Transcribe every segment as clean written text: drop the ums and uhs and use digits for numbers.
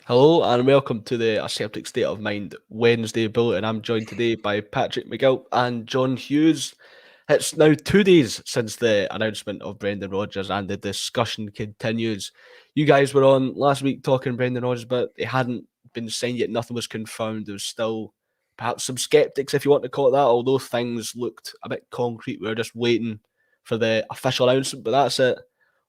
Hello and welcome to the Celtic State of Mind Wednesday bulletin. I'm joined today by Patrick McGill and John Hughes. It's now 2 days since the announcement of Brendan Rodgers and the discussion continues. You guys were on last week talking Brendan Rodgers, but it hadn't been signed yet. Nothing was confirmed. There was still perhaps some sceptics, if you want to call it that, although things looked a bit concrete. We were just waiting for the official announcement, but that's it.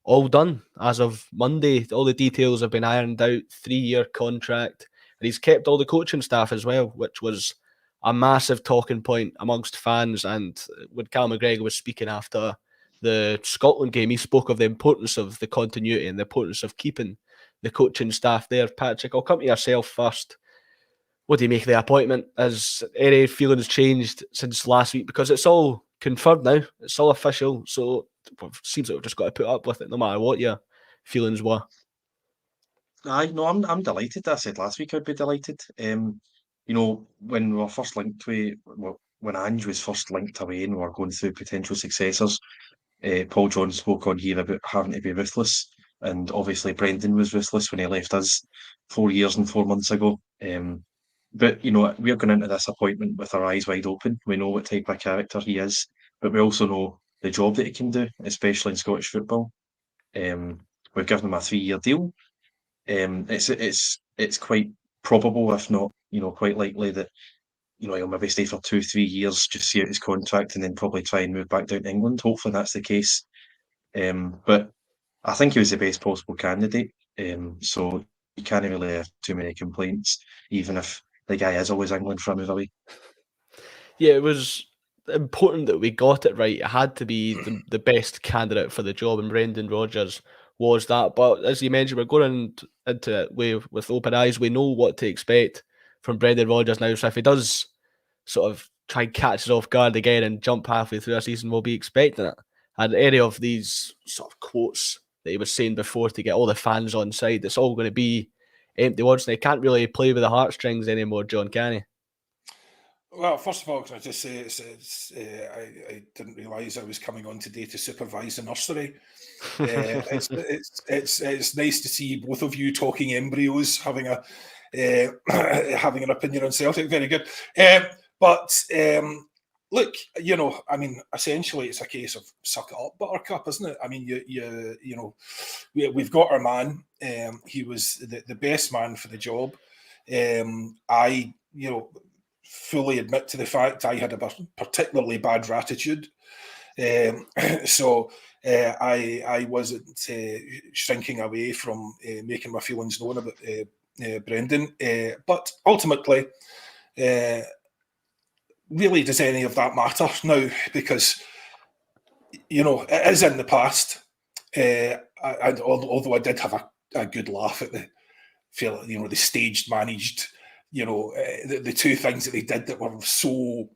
All done as of Monday. All the details have been ironed out. 3-year contract, and he's kept all the coaching staff as well, which was a massive talking point amongst fans. And when Cal McGregor was speaking after the Scotland game, he spoke of the importance of the continuity and the importance of keeping the coaching staff there. Patrick, I'll come to yourself first. What do you make of the appointment? Has any feelings changed since last week? Because it's all confirmed now. It's all official. So it seems like we've just got to put up with it no matter what your feelings were. Aye, no, I'm delighted. I said last week I'd be delighted. When we were first linked with, well, when Ange was first linked away and we were going through potential successors, Paul John spoke on here about having to be ruthless, and obviously Brendan was ruthless when he left us 4 years and 4 months ago. But we're going into this appointment with our eyes wide open. We know what type of character he is, but we also know the job that he can do, especially in Scottish football. We've given him a 3-year deal. It's quite probable, if not, quite likely that he'll maybe stay for 2-3 years, just see out his contract, and then probably try and move back down to England. Hopefully, that's the case. But I think he was the best possible candidate. So you can't really have too many complaints, even if the guy is always England for a move away. Yeah, it was important that we got it right. It had to be the best candidate for the job, and Brendan Rodgers was that. But as you mentioned, we're going into it with open eyes. We know what to expect from Brendan Rodgers now. So if he does sort of try and catch us off guard again and jump halfway through a season, we'll be expecting it. And any of these sort of quotes that he was saying before to get all the fans on side, it's all going to be empty words. And he can't really play with the heartstrings anymore, John, can he? Well, first of all, can I just say I didn't realise I was coming on today to supervise the nursery. It's nice to see both of you talking embryos, having having an opinion on Celtic. Very good. Look, essentially, it's a case of suck it up, Buttercup, isn't it? I mean, we've got our man. He was the best man for the job. I fully admit to the fact I had a particularly bad attitude. So I wasn't shrinking away from making my feelings known about Brendan. But ultimately, really, does any of that matter now? Because, it is in the past. Although I did have a good laugh at the staged, managed, the two things that they did that were so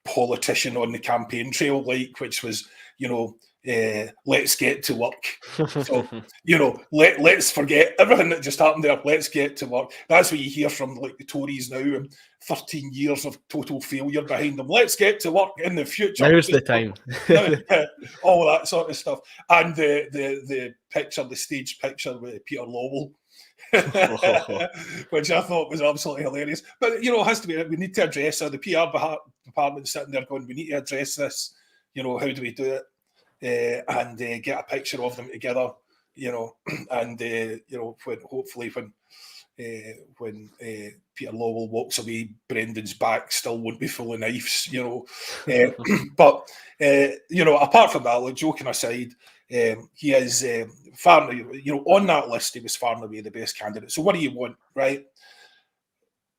politician on the campaign trail, which was, let's get to work. So, let's forget everything that just happened there. Let's get to work. That's what you hear from the Tories now, and 13 years of total failure behind them. Let's get to work in the future. Now's the time. All that sort of stuff. And the picture, the staged picture with Peter Lowell, which I thought was absolutely hilarious. But it has to be. We need to address it. The PR department sitting there going, "We need to address this. How do we do it?" And get a picture of them together. And when Peter Lowell walks away, Brendan's back still won't be full of knives. But apart from that, joking aside. He is far, on that list, he was far and away the best candidate. So what do you want, right?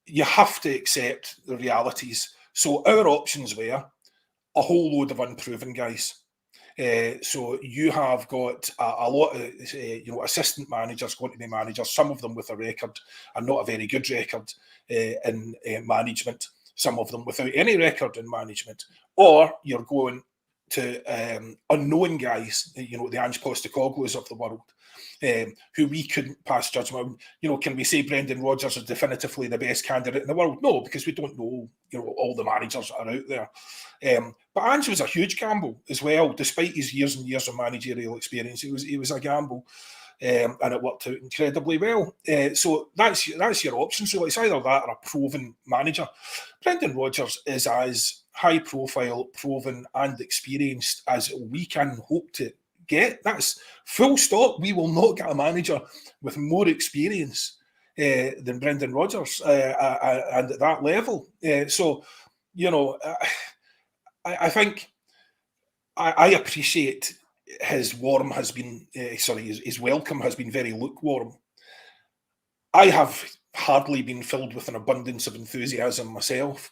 You have to accept the realities. So our options were a whole load of unproven guys. So you have got a lot of, assistant managers going to be managers, some of them with a record and not a very good record in management, some of them without any record in management, or you're going to unknown guys, the Ange Postecoglou's of the world, who we couldn't pass judgment on. Can we say Brendan Rodgers is definitively the best candidate in the world? No, because we don't know, all the managers that are out there. But Ange was a huge gamble as well, despite his years and years of managerial experience. It was a gamble. and it worked out incredibly well. So that's your option. So it's either that or a proven manager. Brendan Rodgers is as high profile, proven and experienced as we can hope to get. That's full stop. We will not get a manager with more experience than Brendan Rodgers and at that level. So, you know, I think I appreciate his welcome has been very lukewarm. I have hardly been filled with an abundance of enthusiasm myself,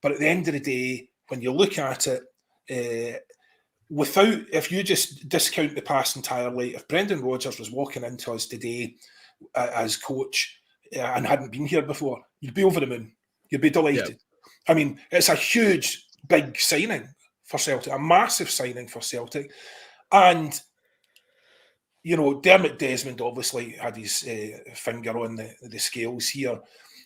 but at the end of the day, when you look at it, if you just discount the past entirely, if Brendan Rodgers was walking into us today as coach and hadn't been here before, you'd be over the moon. You'd be delighted. Yep. I mean, it's a huge, big signing for Celtic, a massive signing for Celtic. And, you know, Dermot Desmond obviously had his finger on the scales here.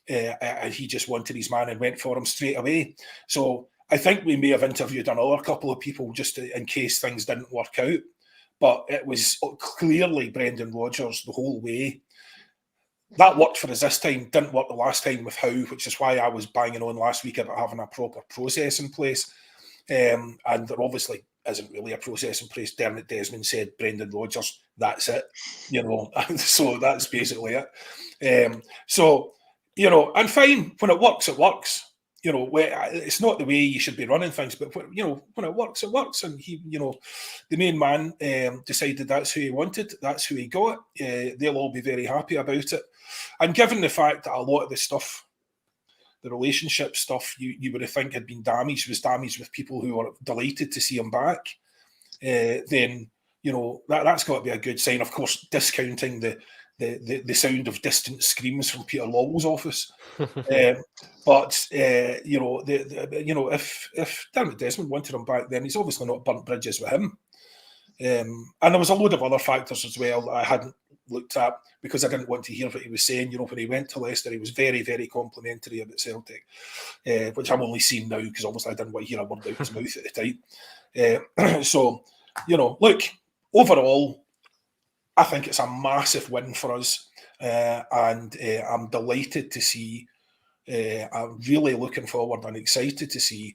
And he just wanted his man and went for him straight away. So I think we may have interviewed another couple of people just in case things didn't work out. But it was clearly Brendan Rodgers the whole way. That worked for us this time, didn't work the last time with Howe, which is why I was banging on last week about having a proper process in place. And there obviously isn't really a process in place. Dermot Desmond said, Brendan Rodgers, that's it. You know, so that's basically it. So, you know, and fine, when it works, it works. You know, it's not the way you should be running things, but you know, when it works, it works. And he, you know, the main man decided that's who he wanted, that's who he got. They'll all be very happy about it. And given the fact that a lot of the stuff, the relationship stuff, you would think had been damaged, was damaged with people who were delighted to see him back, then, you know, that's got to be a good sign. Of course, discounting the sound of distant screams from Peter Lawwell's office. But you know, if Dermot Desmond wanted him back, then he's obviously not burnt bridges with him. And there was a load of other factors as well that I hadn't looked at because I didn't want to hear what he was saying. You know, when he went to Leicester, he was very, very complimentary about Celtic, which I'm only seeing now because obviously I didn't want to hear a word out his mouth at the time. So, you know, look, overall, I think it's a massive win for us, and I'm delighted to see. I'm really looking forward and excited to see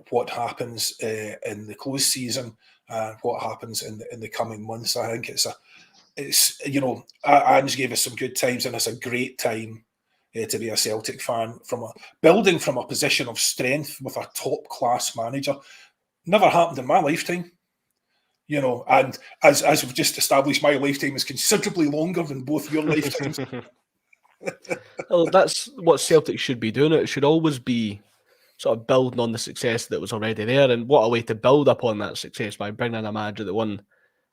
what happens in the close season and what happens in the coming months. I think it's you know, Ange gave us some good times, and it's a great time to be a Celtic fan building from a position of strength with a top class manager. Never happened in my lifetime. You know, and as we've just established, my lifetime is considerably longer than both your lifetimes. Well, that's what Celtic should be doing. It should always be sort of building on the success that was already there. And what a way to build upon that success by bringing in a manager that won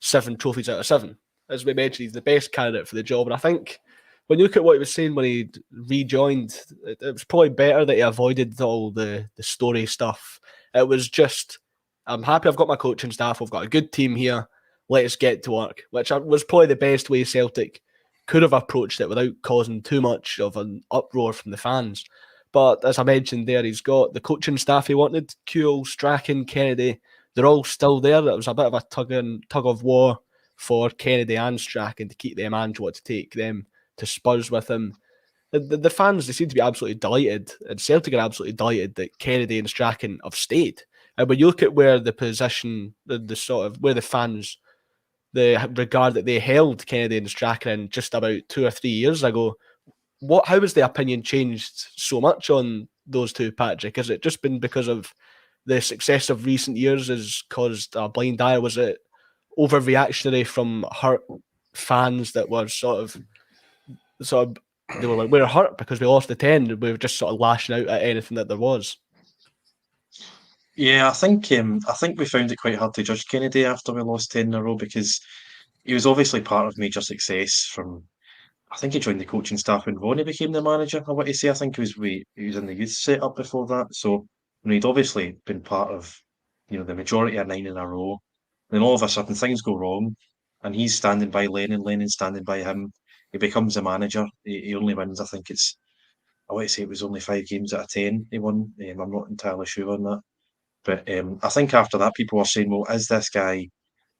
7 trophies out of 7. As we mentioned, he's the best candidate for the job. And I think when you look at what he was saying when he rejoined, it was probably better that he avoided all the story stuff. It was just, I'm happy I've got my coaching staff. We've got a good team here. Let us get to work, which was probably the best way Celtic could have approached it without causing too much of an uproar from the fans. But as I mentioned there, he's got the coaching staff he wanted, Kuhl, Strachan, Kennedy. They're all still there. It was a bit of a tug of war for Kennedy and Strachan to keep them and to want to take them to Spurs with him. The fans, they seem to be absolutely delighted, and Celtic are absolutely delighted that Kennedy and Strachan have stayed. And when you look at where the position, the sort of where the fans, the regard that they held Kennedy and Strachan just about 2 or 3 years ago, how has the opinion changed so much on those two, Patrick? Has it just been because of the success of recent years has caused a blind eye? Was it overreactionary from hurt fans that were sort of they were like, we're hurt because we lost the 10, and we were just sort of lashing out at anything that there was? Yeah, I think we found it quite hard to judge Kennedy after we lost 10 in a row because he was obviously part of major success from. I think he joined the coaching staff when Ronnie became the manager. I want to say I think he was in the youth setup before that. So he'd obviously been part of, you know, the majority of 9 in a row. Then all of a sudden things go wrong, and he's standing by Lennon, Lennon's standing by him. He becomes a manager. He only wins. I think I want to say it was only 5 games out of 10 he won. I'm not entirely sure on that. But I think after that, people were saying, well, is this guy,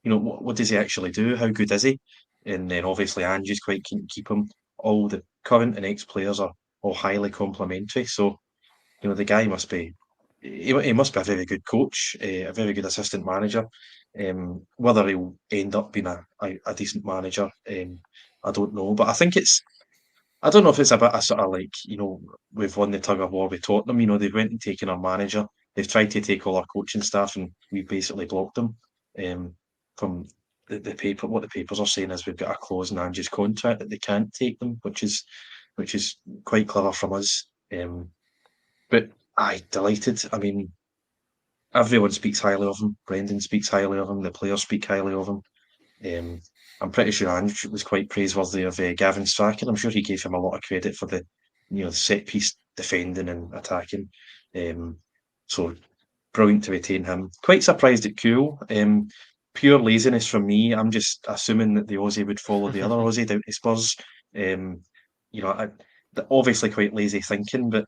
you know, what does he actually do? How good is he? and then obviously Ange's quite keen to keep him. All the current and ex-players are all highly complimentary, so the guy must be he must be a very good coach, a very good assistant manager. Whether he'll end up being a decent manager, I don't know. But I don't know if it's a bit of sort of like, we've won the tug of war with Tottenham. They've went and taken our manager. They've tried to take all our coaching staff, and we basically blocked them. From the paper, what the papers are saying is we've got a clause in Ange's contract that they can't take them, which is quite clever from us. But delighted. I mean, everyone speaks highly of him. Brendan speaks highly of him. The players speak highly of him. I'm pretty sure Ange was quite praiseworthy of Gavin Strachan. I'm sure he gave him a lot of credit for the set piece defending and attacking. So brilliant to retain him. Quite surprised at Kuhl. Pure laziness from me. I'm just assuming that the Aussie would follow the other Aussie down to Spurs. Obviously quite lazy thinking, but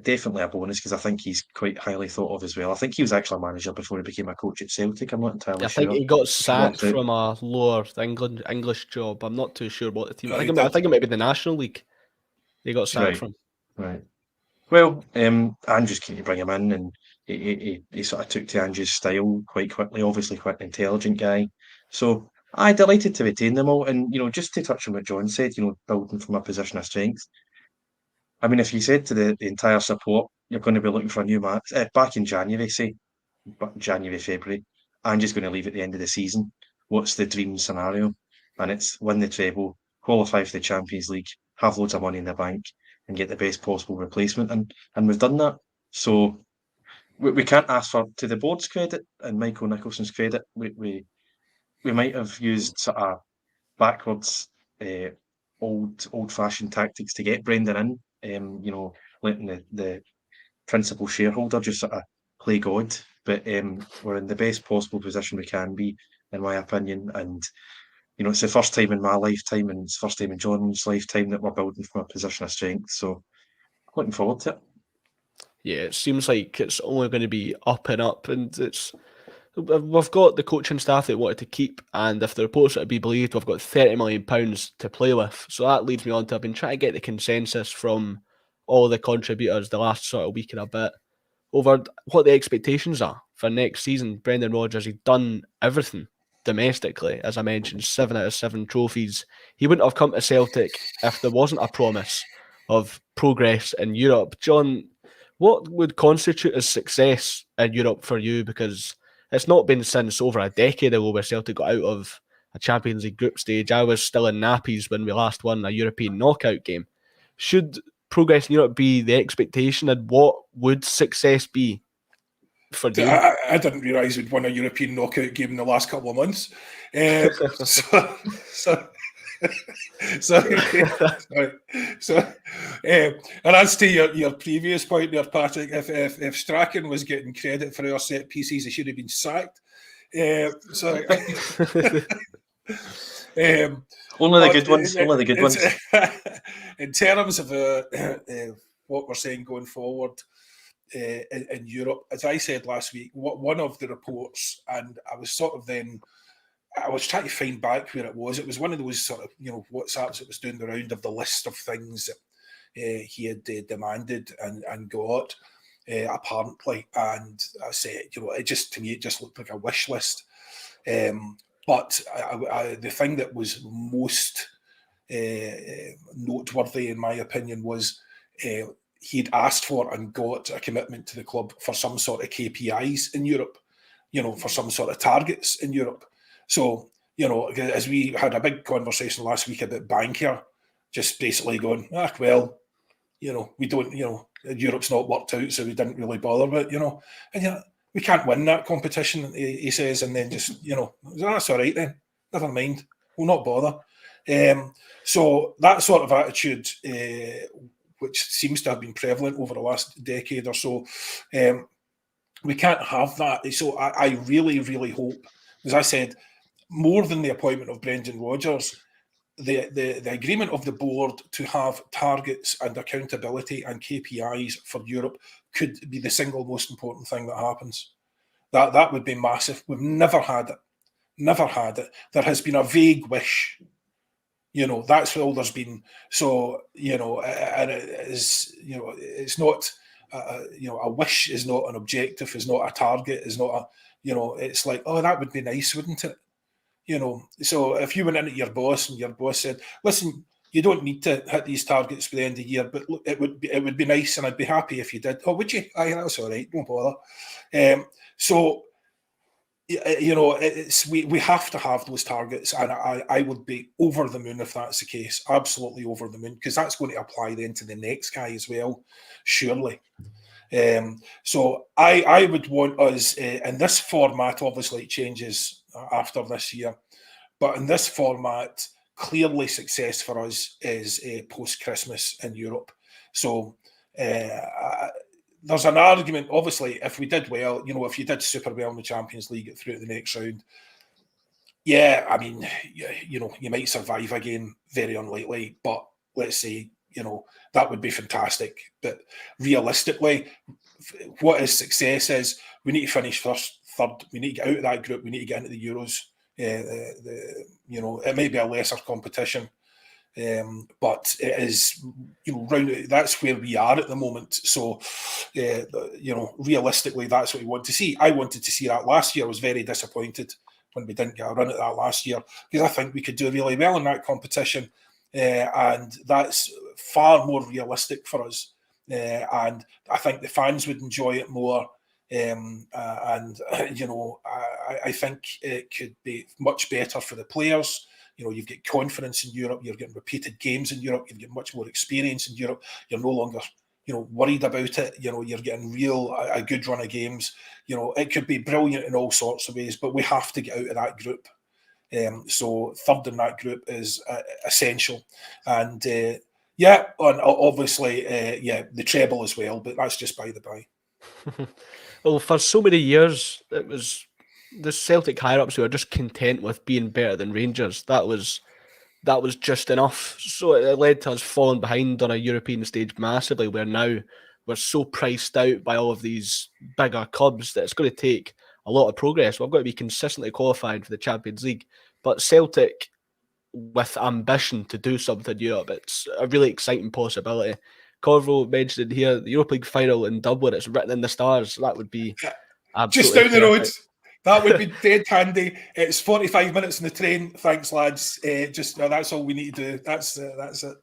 definitely a bonus because I think he's quite highly thought of as well. I think he was actually a manager before he became a coach at Celtic. I'm not entirely sure. I think he got sacked from a lower English job. I'm not too sure what the team. I think it might be the National League. He got sacked from. Right. Well, Andrew's keen to bring him in, and he sort of took to Andrew's style quite quickly. Obviously, quite an intelligent guy. So I'm delighted to retain them all. And just to touch on what John said, building from a position of strength. I mean, if you said to the entire support, you're going to be looking for a new match back in January, say, January, February, and just going to leave at the end of the season, what's the dream scenario? And it's win the treble, qualify for the Champions League, have loads of money in the bank, and get the best possible replacement. And we've done that. So we can't ask for, to the board's credit and Michael Nicholson's credit, we might have used sort of backwards, old-fashioned tactics to get Brendan in. Letting the principal shareholder just sort of play God. But we're in the best possible position we can be, in my opinion. And it's the first time in my lifetime, and it's the first time in John's lifetime that we're building from a position of strength. So looking forward to it. Yeah, it seems like it's only going to be up and up, and we've got the coaching staff that wanted to keep, and if the reports are to be believed, we've got £30 million to play with. So that leads me on to, I've been trying to get the consensus from all the contributors the last sort of week and a bit over what the expectations are for next season. Brendan Rodgers, he's done everything domestically, as I mentioned, 7 out of 7 trophies. He wouldn't have come to Celtic if there wasn't a promise of progress in Europe. John, what would constitute as success in Europe for you? Because it's not been since over a decade ago where Celtic got out of a Champions League group stage. I was still in nappies when we last won a European knockout game. Should progress in Europe be the expectation, and what would success be for you? I didn't realise we'd won a European knockout game in the last couple of months. And as to your previous point there, Patrick, if Strachan was getting credit for our set pieces, he should have been sacked. Only the good ones. Only the good ones. In terms of what we're saying going forward in Europe, as I said last week, one of the reports, and I was trying to find back where it was. It was one of those sort of WhatsApps that was doing the round of the list of things that he had demanded and got apparently. And I said, it just looked like a wish list. But the thing that was most noteworthy, in my opinion, was he'd asked for and got a commitment to the club for some sort of KPIs in Europe, for some sort of targets in Europe. So, as we had a big conversation last week about Bankier, just basically going, we don't, Europe's not worked out, so we didn't really bother with it, and we can't win that competition, he says, and then just, that's all right then, never mind, we'll not bother. So that sort of attitude, which seems to have been prevalent over the last decade or so, we can't have that. So I really, really hope, as I said, more than the appointment of Brendan Rodgers, the agreement of the board to have targets and accountability and KPIs for Europe could be the single most important thing that happens. That would be massive. We've never had it. never had it. There has been a vague wish. That's all there's been. So, and it is, it's not, a wish is not an objective, is not a target, is not a, it's like, oh, that would be nice, wouldn't it? So if you went into your boss and your boss said, listen, you don't need to hit these targets by the end of the year, but look, it would be nice, and I'd be happy if you did. Oh, would you? Aye, that's all right, don't bother. So, we have to have those targets, and I would be over the moon if that's the case. Absolutely over the moon, because that's going to apply then to the next guy as well, surely. So I would want us in this format. Obviously, it changes after this year, but in this format, clearly success for us is post-Christmas in Europe. So there's an argument, obviously, if we did well, if you did super well in the Champions League, get through to the next round, yeah, I mean, you might survive again, very unlikely, but let's say, that would be fantastic. But realistically, what is success is we need to finish first, third, we need to get out of that group, we need to get into the Euros. It may be a lesser competition, but it is, that's where we are at the moment. So, realistically, that's what we want to see. I wanted to see that last year. I was very disappointed when we didn't get a run at that last year, because I think we could do really well in that competition, and that's far more realistic for us. And I think the fans would enjoy it more. I think it could be much better for the players. You've got confidence in Europe, you're getting repeated games in Europe, you've got much more experience in Europe, you're no longer, worried about it, you're getting a good run of games. It could be brilliant in all sorts of ways, but we have to get out of that group. So third in that group is essential. And and obviously, the treble as well, but that's just by the by. Well, for so many years, it was the Celtic higher-ups who are just content with being better than Rangers. That was just enough. So it led to us falling behind on a European stage massively, where now we're so priced out by all of these bigger clubs that it's going to take a lot of progress. We've got to be consistently qualifying for the Champions League. But Celtic, with ambition to do something in Europe, it's a really exciting possibility. Corvo mentioned here the Europa League final in Dublin. It's written in the stars. That would be just down the road. That would be dead handy. It's 45 minutes in the train. Thanks, lads. That's all we need to do. That's it.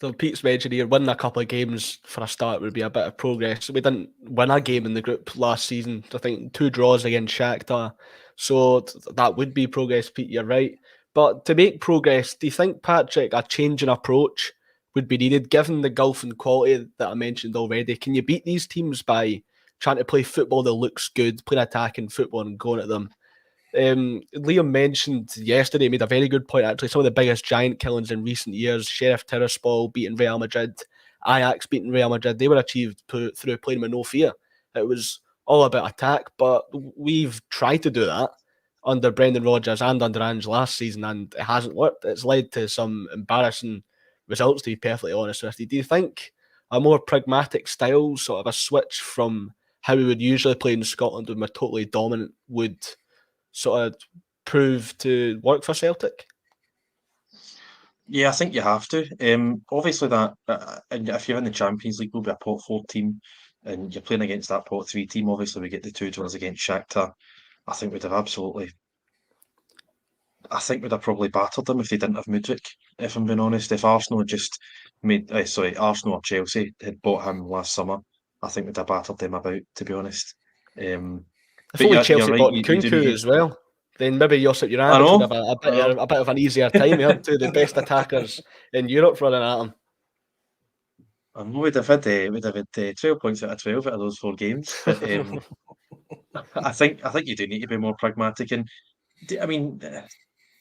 So Pete's mentioned here, winning a couple of games for a start would be a bit of progress. We didn't win a game in the group last season. I think 2 draws against Shakhtar. So that would be progress, Pete. You're right. But to make progress, do you think, Patrick, a change in approach would be needed, given the gulf in quality that I mentioned already? Can you beat these teams by trying to play football that looks good, playing attacking football and going at them? Liam mentioned yesterday, made a very good point actually, some of the biggest giant killings in recent years, Sheriff Tiraspol beating Real Madrid, Ajax beating Real Madrid, they were achieved through playing with no fear. It was all about attack, but we've tried to do that under Brendan Rodgers and under Ange last season, and it hasn't worked. It's led to some embarrassing results, to be perfectly honest with you. Do you think a more pragmatic style, sort of a switch from how we would usually play in Scotland when we're totally dominant, would sort of prove to work for Celtic? Yeah, I think you have to. Obviously, that and if you're in the Champions League, will be a pot 4 team, and you're playing against that pot 3 team. Obviously, we get the 2 draws against Shakhtar. I think we'd have probably battered them if they didn't have Mudryk. If I'm being honest, if Arsenal had just Arsenal or Chelsea had bought him last summer, I think we'd have battered them about. To be honest, if only Chelsea bought Nkunku as well, then maybe Josip Juranovic would have a bit of an easier time. We had 2 of the best attackers in Europe running at him. I know we'd have had 12 points out of 12 out of those 4 games, but I think you do need to be more pragmatic. And I mean,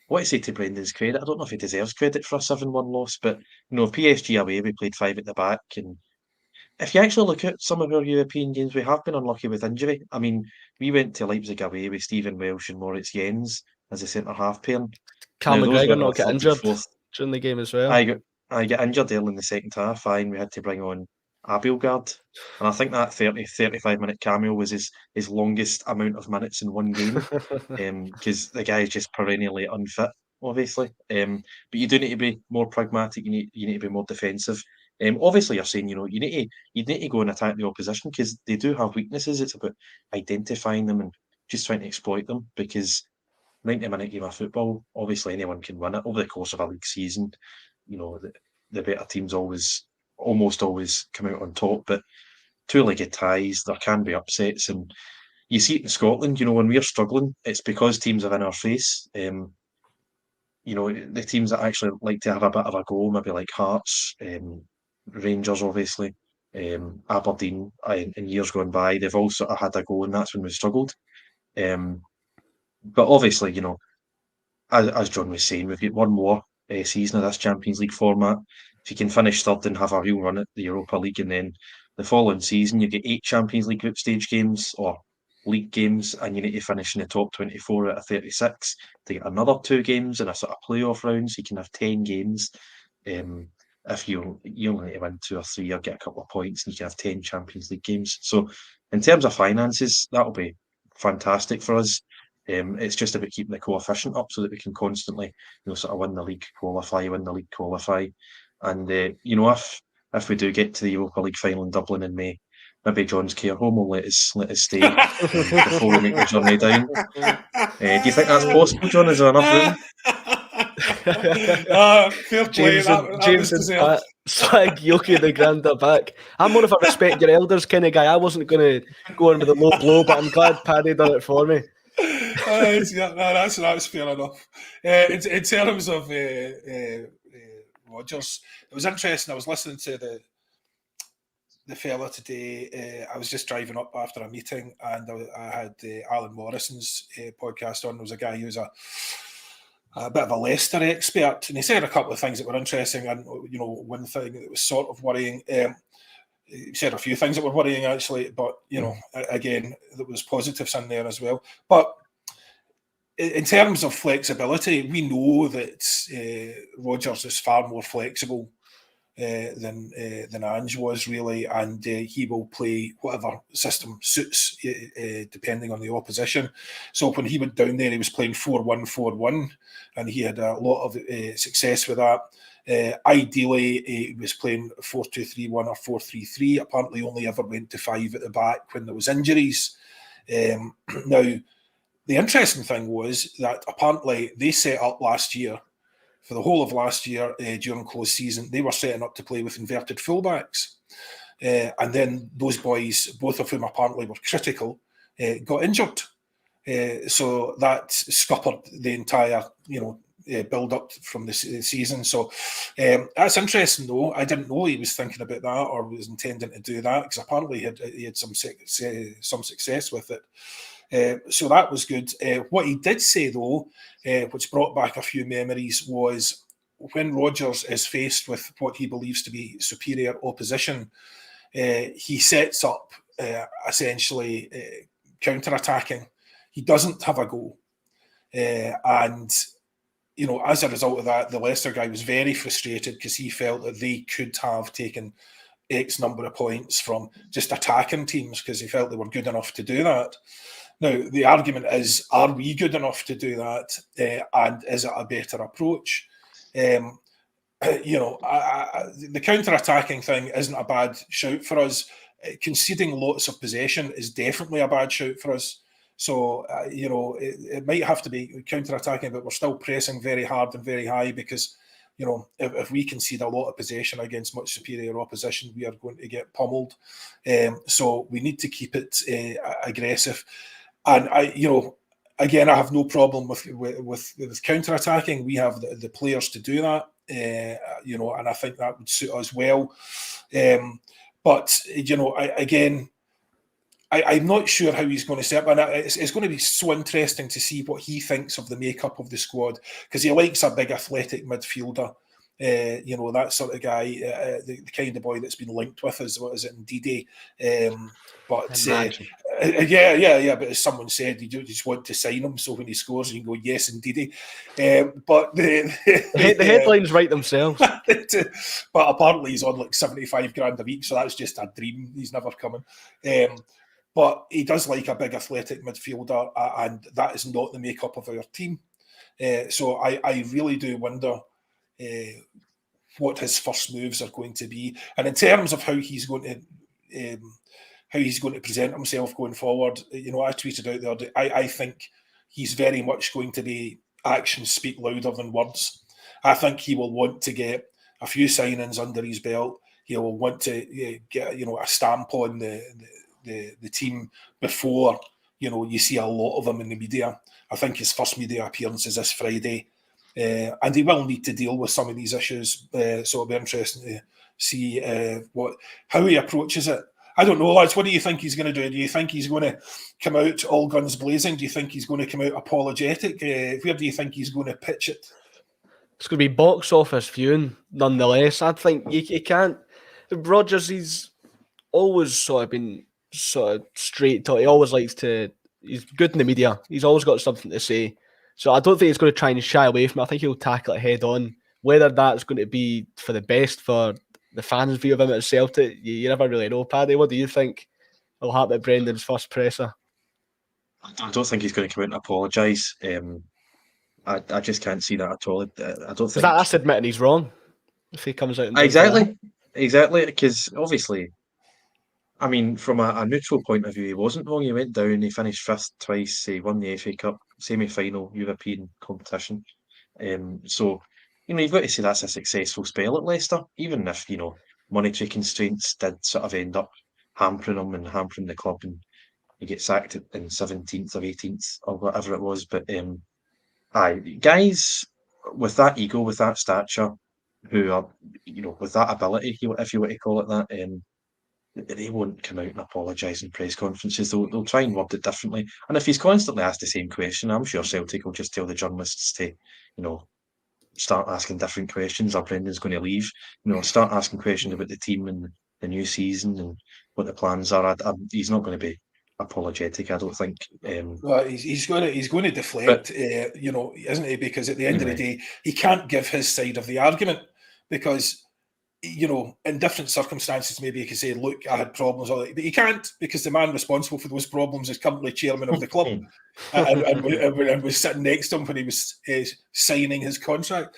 what I say to Brendan's credit, I don't know if he deserves credit for a 7-1 loss, but PSG away, we played 5 at the back, and if you actually look at some of our European games, we have been unlucky with injury. I mean, we went to Leipzig away with Stephen Welsh and Moritz Jens as a centre half pair. Cal McGregor not get injured during the game as well. I got injured early in the second half, and we had to bring on Abelgard. And I think that 35-minute cameo was his longest amount of minutes in one game, because the guy is just perennially unfit, obviously. But you do need to be more pragmatic. You need to be more defensive. Obviously, you're saying you need to go and attack the opposition because they do have weaknesses. It's about identifying them and just trying to exploit them. Because 90-minute game of football, obviously anyone can win it over the course of a league season. The better teams almost always come out on top, but two-legged ties, there can be upsets, and you see it in Scotland. When we're struggling, it's because teams are in our face. The teams that actually like to have a bit of a go, maybe like Hearts, Rangers, obviously, Aberdeen, in years gone by, they've all sort of had a go, and that's when we've struggled. But obviously, as John was saying, we've got one more season of this Champions League format. If you can finish third and have a real run at the Europa League, and then the following season you get 8 Champions League group stage games or league games, and you need to finish in the top 24 out of 36 to get another 2 games in a sort of playoff round, so you can have 10 games. If you only need to win 2 or 3 or get a couple of points, and you can have 10 Champions League games. So in terms of finances, that'll be fantastic for us. It's just about keeping the coefficient up so that we can constantly, sort of win the league, qualify, and if we do get to the Europa League final in Dublin in May, maybe John's care home will let us stay before we make the journey down. Do you think that's possible, John? Is there enough room? Fair play. James and Pat slag Yoki the grander back. I'm more of a respect your elders kind of guy. I wasn't going to go in with a low blow, but I'm glad Paddy done it for me. That's fair enough. In terms of Rodgers, it was interesting. I was listening to the fella today. I was just driving up after a meeting, and I had Alan Morrison's podcast on. There was a guy who was a bit of a Leicester expert, and he said a couple of things that were interesting. And one thing that was sort of worrying. He said a few things that were worrying actually, but again, there was positives in there as well. But in terms of flexibility, we know that Rodgers is far more flexible than Ange was really, and he will play whatever system suits depending on the opposition. So when he went down there, he was playing 4-1-4-1, and he had a lot of success with that. Ideally, he was playing 4-2-3-1 or 4-3-3. Apparently, only ever went to 5 at the back when there was injuries. Now, the interesting thing was that apparently they set up last year, for the whole of last year during close season, they were setting up to play with inverted fullbacks. And then those boys, both of whom apparently were critical, got injured. So that scuppered the entire, build up from the season. So that's interesting, though. I didn't know he was thinking about that or was intending to do that, because apparently he had some success with it. So that was good. What he did say, though, which brought back a few memories, was when Rodgers is faced with what he believes to be superior opposition, he sets up essentially counter-attacking. He doesn't have a goal. And as a result of that, the Leicester guy was very frustrated because he felt that they could have taken X number of points from just attacking teams because he felt they were good enough to do that. Now, the argument is, are we good enough to do that? And is it a better approach? The counter-attacking thing isn't a bad shout for us. Conceding lots of possession is definitely a bad shout for us. So, it might have to be counter-attacking, but we're still pressing very hard and very high because, if we concede a lot of possession against much superior opposition, we are going to get pummeled. So we need to keep it aggressive. And again, I have no problem with counter-attacking. We have the players to do that, and I think that would suit us well. I'm not sure how he's going to set up, and it's going to be so interesting to see what he thinks of the makeup of the squad, because he likes a big athletic midfielder. that sort of guy, the kind of boy that's been linked with us. What is it, Ndidi? But but as someone said, you just want to sign him, so when he scores, you can go, yes, indeed. But the headlines write themselves. But apparently he's on like 75 grand a week, so that's just a dream. He's never coming. But he does like a big athletic midfielder, and that is not the makeup of our team. So I really do wonder what his first moves are going to be, and in terms of how he's going to present himself going forward. I tweeted out the other day, I think he's very much going to be actions speak louder than words. I think he will want to get a few signings under his belt. He will want to get a stamp on the team before you see a lot of them in the media. I think his first media appearance is this Friday, and he will need to deal with some of these issues. So it'll be interesting to see how he approaches it. I don't know, lads. What do you think he's going to do? Do you think he's going to come out all guns blazing? Do you think he's going to come out apologetic? Where do you think he's going to pitch it? It's going to be box office viewing, nonetheless. I think you can't. Rodgers, he's always sort of been sort of straight talk. He always likes to. He's good in the media. He's always got something to say. So I don't think he's going to try and shy away from it. I think he'll tackle it head on. Whether that's going to be for the best for the fans' view of him at Celtic, you never really know. Paddy, what do you think will happen at Brendan's first presser? I don't think he's going to come out and apologise. I just can't see that at all. I don't think that's admitting he's wrong if he comes out and exactly, because obviously, I mean, from a neutral point of view, he wasn't wrong. He went down, he finished fifth twice, he won the FA Cup semi-final European competition. So, you've got to say that's a successful spell at Leicester, even if, monetary constraints did sort of end up hampering him and hampering the club, and he gets sacked in 17th or 18th or whatever it was. But guys with that ego, with that stature, who are, with that ability, if you want to call it that, they won't come out and apologise in press conferences. They'll try and word it differently. And if he's constantly asked the same question, I'm sure Celtic will just tell the journalists to, start asking different questions, or Brendan's going to leave. Start asking questions about the team and the new season and what the plans are. He's not going to be apologetic, I don't think. Well, he's going to deflect, isn't he? Because at the end of the day, he can't give his side of the argument, because in different circumstances, maybe he can say, look, I had problems, but he can't, because the man responsible for those problems is currently chairman of the club and was sitting next to him when he was signing his contract.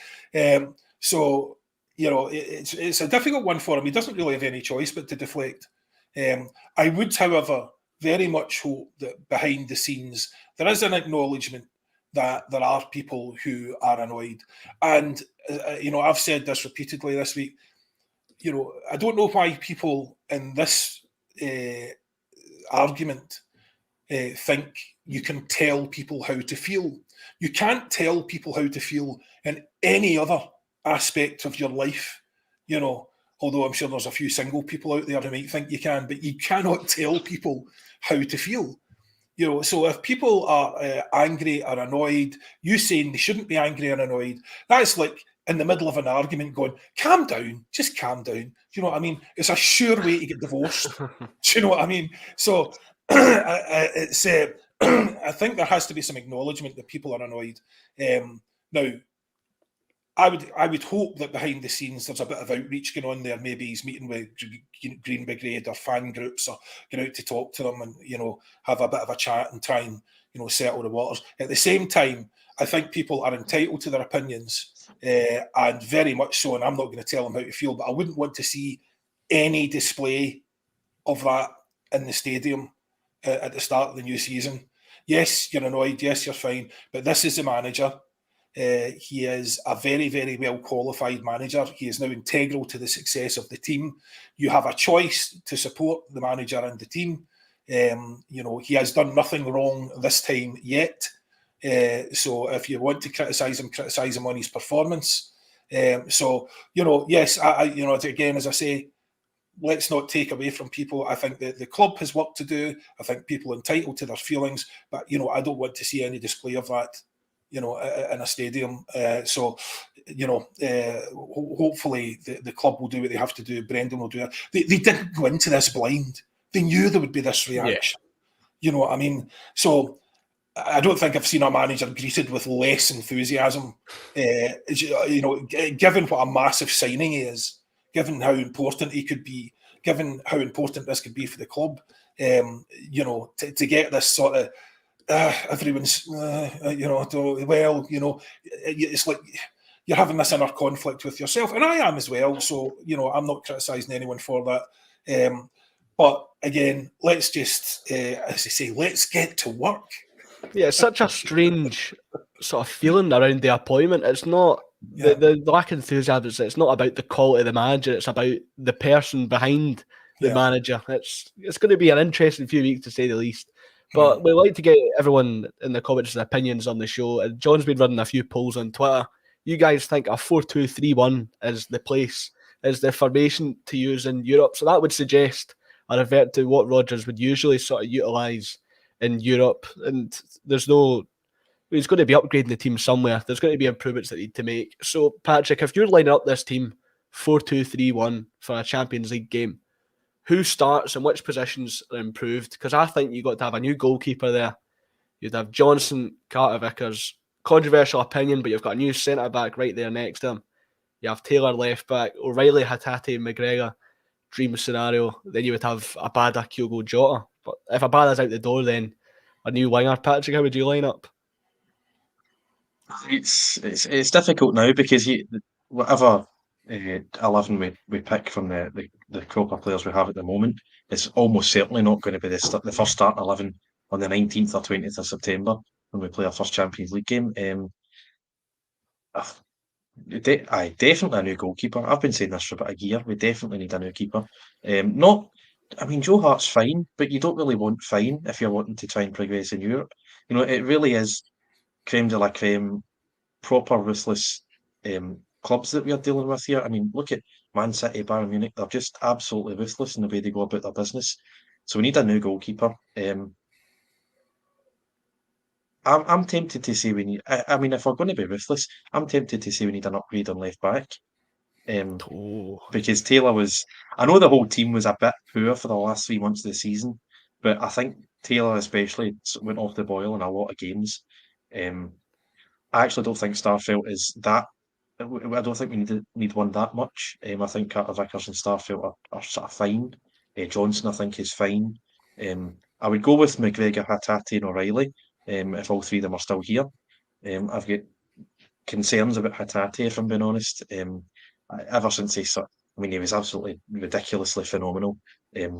So, it's a difficult one for him. He doesn't really have any choice but to deflect. I would, however, very much hope that behind the scenes there is an acknowledgement that there are people who are annoyed. And, I've said this repeatedly this week, I don't know why people in this argument think you can tell people how to feel. You can't tell people how to feel in any other aspect of your life, although I'm sure there's a few single people out there who might think you can, but you cannot tell people how to feel. So if people are angry or annoyed, you saying they shouldn't be angry or annoyed, that's like in the middle of an argument going, calm down, just calm down. Do you know what I mean? It's a sure way to get divorced. Do you know what I mean? So it's I think there has to be some acknowledgement that people are annoyed. Now, I would hope that behind the scenes there's a bit of outreach going on there. Maybe he's meeting with Green Brigade or fan groups, or going out to talk to them and have a bit of a chat and try and settle the waters. At the same time, I think people are entitled to their opinions, and very much so. And I'm not going to tell them how to feel, but I wouldn't want to see any display of that in the stadium at the start of the new season. Yes, you're annoyed. Yes, you're fine. But this is the manager. He is a very, very well qualified manager. He is now integral to the success of the team. You have a choice to support the manager and the team. He has done nothing wrong this time yet. So if you want to criticise him on his performance. Yes, again, as I say, let's not take away from people. I think that the club has work to do. I think people are entitled to their feelings, but I don't want to see any display of that, in a stadium. So, hopefully the club will do what they have to do. Brendan will do it. They didn't go into this blind. They knew there would be this reaction. You know what I mean? So I don't think I've seen a manager greeted with less enthusiasm. Given what a massive signing he is, given how important he could be, given how important this could be for the club, to get this sort of everyone's, it's like you're having this inner conflict with yourself, and I am as well. So I'm not criticising anyone for that. But again, let's just, as I say, let's get to work. Yeah, it's such a strange sort of feeling around the appointment. It's not the lack of enthusiasm. It's not about the quality of the manager. It's about the person behind the manager. It's going to be an interesting few weeks to say the least. But we'd like to get everyone in the comments' opinions on the show. And John's been running a few polls on Twitter. You guys think a 4-2-3-1 is the place, is the formation to use in Europe? So that would suggest a revert to what Rodgers would usually sort of utilise in Europe. And he's going to be upgrading the team somewhere. There's going to be improvements that need to make. So, Patrick, if you're lining up this team 4-2-3-1 for a Champions League game, who starts and which positions are improved? Because I think you've got to have a new goalkeeper there. You'd have Johnson, Carter-Vickers. Controversial opinion, but you've got a new centre-back right there next to him. You have Taylor left-back, O'Reilly, Hatate, McGregor. Dream scenario. Then you would have Abada, Kyogo, Jota. But if Abada's out the door, then a new winger. Patrick, how would you line up? It's difficult now because whatever 11 we pick from the crop of players we have at the moment, it's almost certainly not going to be the first starting 11 on the 19th or 20th of September when we play our first Champions League game. Definitely a new goalkeeper. I've been saying this for about a year. We definitely need a new keeper. Joe Hart's fine, but you don't really want fine if you're wanting to try and progress in Europe. It really is creme de la creme, proper ruthless clubs that we are dealing with here. I mean, look at Man City, Bayern Munich. They're just absolutely ruthless in the way they go about their business. So we need a new goalkeeper. I'm tempted to say we need. I mean, if we're going to be ruthless, I'm tempted to say we need an upgrade on left back. Because Taylor was. I know the whole team was a bit poor for the last 3 months of the season, but I think Taylor especially went off the boil in a lot of games. I actually don't think Starfelt is that. I don't think we need one that much. I think Carter-Vickers and Starfelt are sort of fine. Johnson, I think, is fine. I would go with McGregor, Hatate, and O'Reilly. If all three of them are still here. I've got concerns about Hatate, if I'm being honest. Ever since he was absolutely ridiculously phenomenal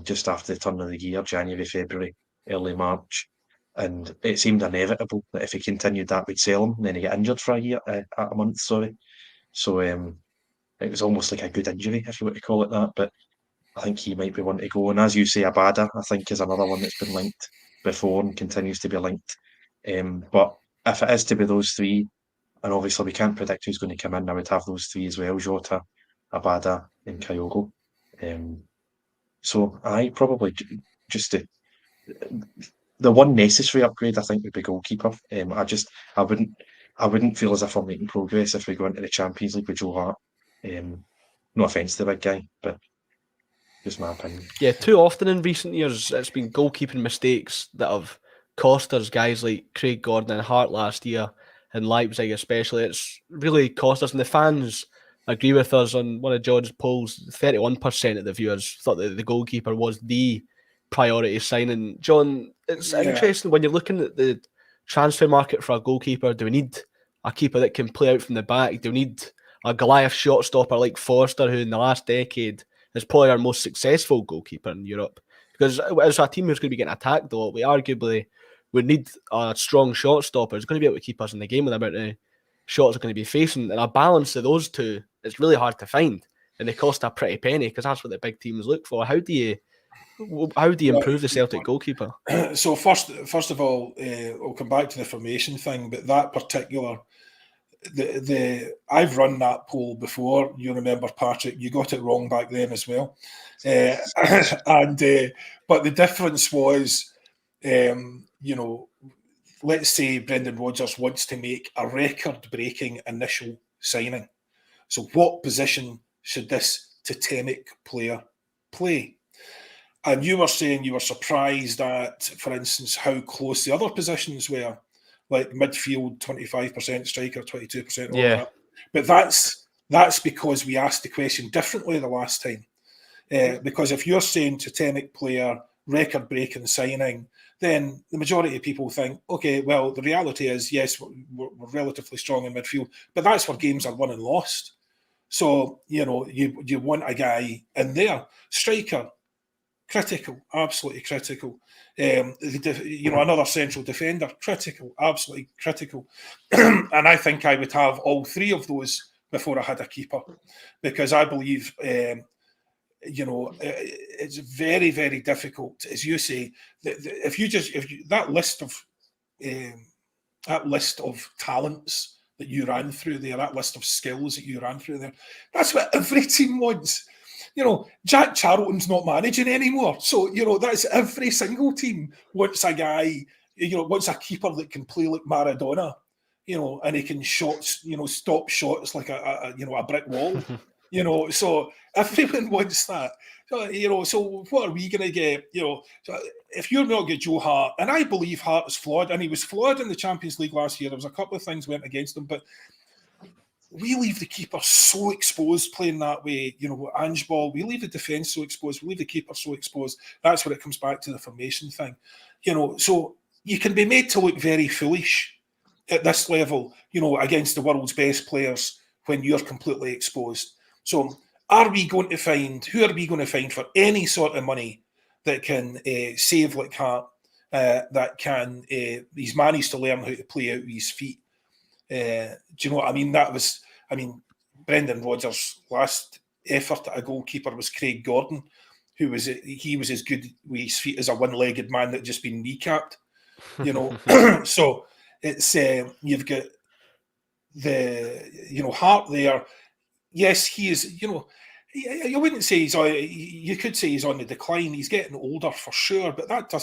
just after the turn of the year, January, February, early March. And it seemed inevitable that if he continued that, we'd sell him, and then he get injured for a month, sorry. So it was almost like a good injury, if you want to call it that. But I think he might be one to go. And as you say, Abada, I think, is another one that's been linked before and continues to be linked. But if it is to be those three, and obviously we can't predict who's going to come in, I would have those three as well: Jota, Abada, and Kyogo. So I probably just the one necessary upgrade, I think, would be goalkeeper. I wouldn't feel as if I'm making progress if we go into the Champions League with Joe Hart. No offence to the big guy, but just my opinion. Yeah, too often in recent years, it's been goalkeeping mistakes that have cost us. Guys like Craig Gordon and Hart last year, and Leipzig especially. It's really cost us, and the fans agree with us. On one of John's polls, 31% of the viewers thought that the goalkeeper was the priority signing. John, it's interesting when you're looking at the transfer market for a goalkeeper. Do we need a keeper that can play out from the back? Do we need a Goliath shot stopper like Forster, who in the last decade is probably our most successful goalkeeper in Europe? Because as a team who's going to be getting attacked a lot, we arguably would need a strong shot stopper who's going to be able to keep us in the game with the amount of shots we're going to be facing. And a balance of those two is really hard to find, and they cost a pretty penny because that's what the big teams look for. How do you improve the Celtic goalkeeper? So first of all, I'll come back to the formation thing, but that particular, I've run that poll before. You remember, Patrick, you got it wrong back then as well. But the difference was, let's say Brendan Rodgers wants to make a record-breaking initial signing. So what position should this totemic player play? And you were saying you were surprised at, for instance, how close the other positions were, like midfield, 25%, striker, 22%, all Yeah. that. But that's because we asked the question differently the last time. Because if you're saying totemic player, record-breaking signing, then the majority of people think, okay, well, the reality is, yes, we're relatively strong in midfield, but that's where games are won and lost. So, you want a guy in there. Striker, critical, absolutely critical. Another central defender, critical, absolutely critical. And I think I would have all three of those before I had a keeper, because I believe, it's very, very difficult, as you say. That list of talents that you ran through there, that list of skills that you ran through there, that's what every team wants. Jack Charlton's not managing anymore. So, that's every single team wants a guy, wants a keeper that can play like Maradona, and he can stop shots like a brick wall. So everyone wants that. So what are we going to get? So if you're not get Joe Hart, and I believe Hart is flawed, and he was flawed in the Champions League last year. There was a couple of things went against him, but we leave the keeper so exposed playing that way. Ange Ball, we leave the defence so exposed, we leave the keeper so exposed. That's where it comes back to the formation thing. So you can be made to look very foolish at this level, against the world's best players when you're completely exposed. So who are we going to find for any sort of money that can save like Hart, that can, he's managed to learn how to play out with his feet. Do you know what I mean? Brendan Rodgers' last effort at a goalkeeper was Craig Gordon, he was as good with his feet as a one-legged man that just been kneecapped. So it's you've got the Hart there. Yes, he is. You wouldn't say you could say he's on the decline. He's getting older for sure, but that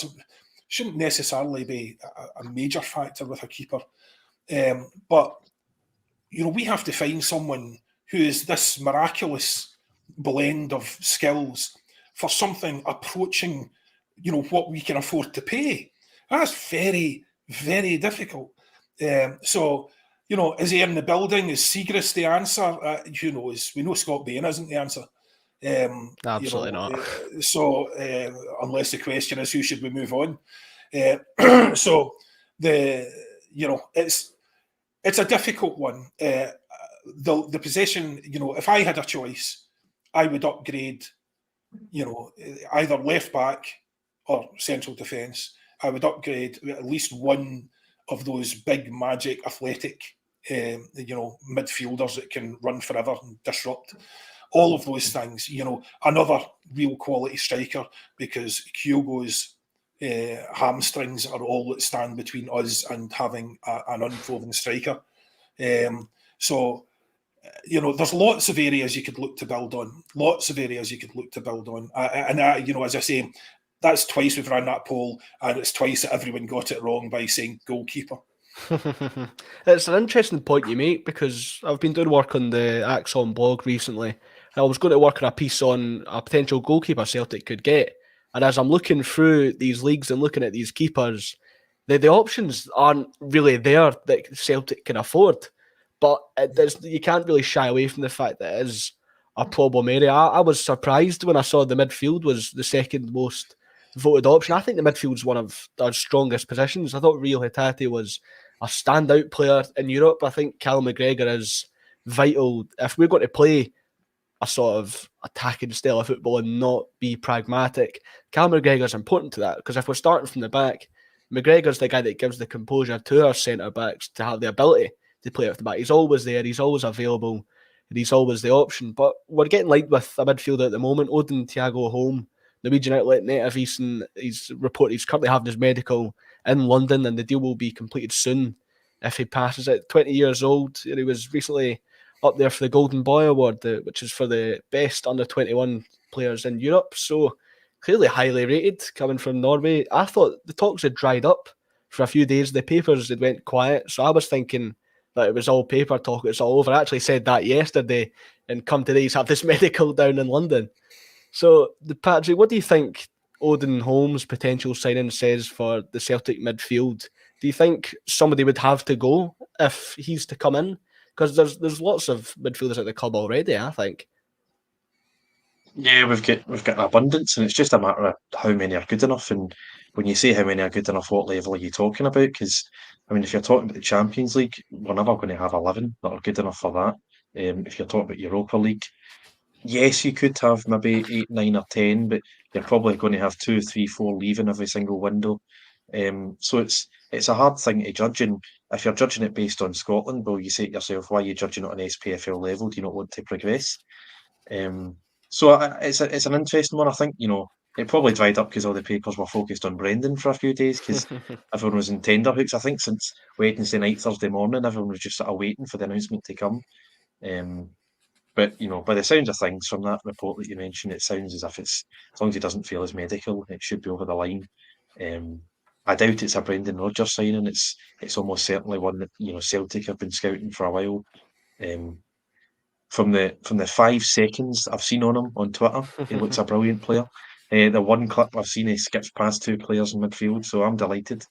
shouldn't necessarily be a major factor with a keeper. But we have to find someone who is this miraculous blend of skills for something approaching, what we can afford to pay. That's very, very difficult. So, is he in the building? Is Siegrist the answer? Who knows? We know Scott Bain isn't the answer. Absolutely not. So, unless the question is who should we move on? So, it's a difficult one. The position, if I had a choice, I would upgrade, either left back or central defence. I would upgrade at least one of those big, magic, athletic, midfielders that can run forever and disrupt. All of those things, another real quality striker, because Kyogo's hamstrings are all that stand between us and having an unproven striker. So, there's lots of areas you could look to build on. And as I say, that's twice we've ran that poll, and it's twice that everyone got it wrong by saying goalkeeper. It's an interesting point you make, because I've been doing work on the Acsom blog recently, and I was going to work on a piece on a potential goalkeeper Celtic could get. And as I'm looking through these leagues and looking at these keepers, the options aren't really there that Celtic can afford. But you can't really shy away from the fact that it is a problem area. I was surprised when I saw the midfield was the second most voted option. I think the midfield's one of our strongest positions. I thought Rio Hatate was a standout player in Europe. I think Callum McGregor is vital. If we're going to play a sort of attacking style of football and not be pragmatic, Callum McGregor's important to that, because if we're starting from the back, McGregor's the guy that gives the composure to our centre-backs to have the ability to play off the back. He's always there, he's always available, and he's always the option. But we're getting light with a midfielder at the moment. Odin Thiago Holm, Norwegian outlet Native Easton, he's currently having his medical in London, and the deal will be completed soon if he passes it. 20 years old, and he was recently up there for the Golden Boy Award, which is for the best under-21 players in Europe. So clearly highly rated coming from Norway. I thought the talks had dried up for a few days the papers had went quiet. So I was thinking that it was all paper talk, it's all over. I actually said that yesterday, and come today he's had this medical down in London. So, Patrick, what do you think Odin Holmes' potential signing says for the Celtic midfield? Do you think somebody would have to go if he's to come in? Because there's lots of midfielders at the club already, I think. Yeah, we've got an abundance, and it's just a matter of how many are good enough. And when you say how many are good enough, what level are you talking about? Because I mean, if you're talking about the Champions League, we're never going to have 11 that are good enough for that. If you're talking about Europa League, yes, you could have maybe 8, 9, or 10, but you're probably going to have 2, 3, 4 leaving every single window. So it's a hard thing to judge. And if you're judging it based on Scotland, well, you say to yourself, why are you judging it on SPFL level? Do you not want to progress? So it's an interesting one. I think, it probably dried up because all the papers were focused on Brendan for a few days because everyone was in tenterhooks. I think since Wednesday night, Thursday morning, everyone was just sort of waiting for the announcement to come. But by the sounds of things from that report that you mentioned, it sounds as if as long as he doesn't feel his medical, it should be over the line. I doubt it's a Brendan Rodgers signing. It's almost certainly one that Celtic have been scouting for a while. From the 5 seconds I've seen on him on Twitter, he looks a brilliant player. The one clip I've seen, he skips past 2 players in midfield, so I'm delighted.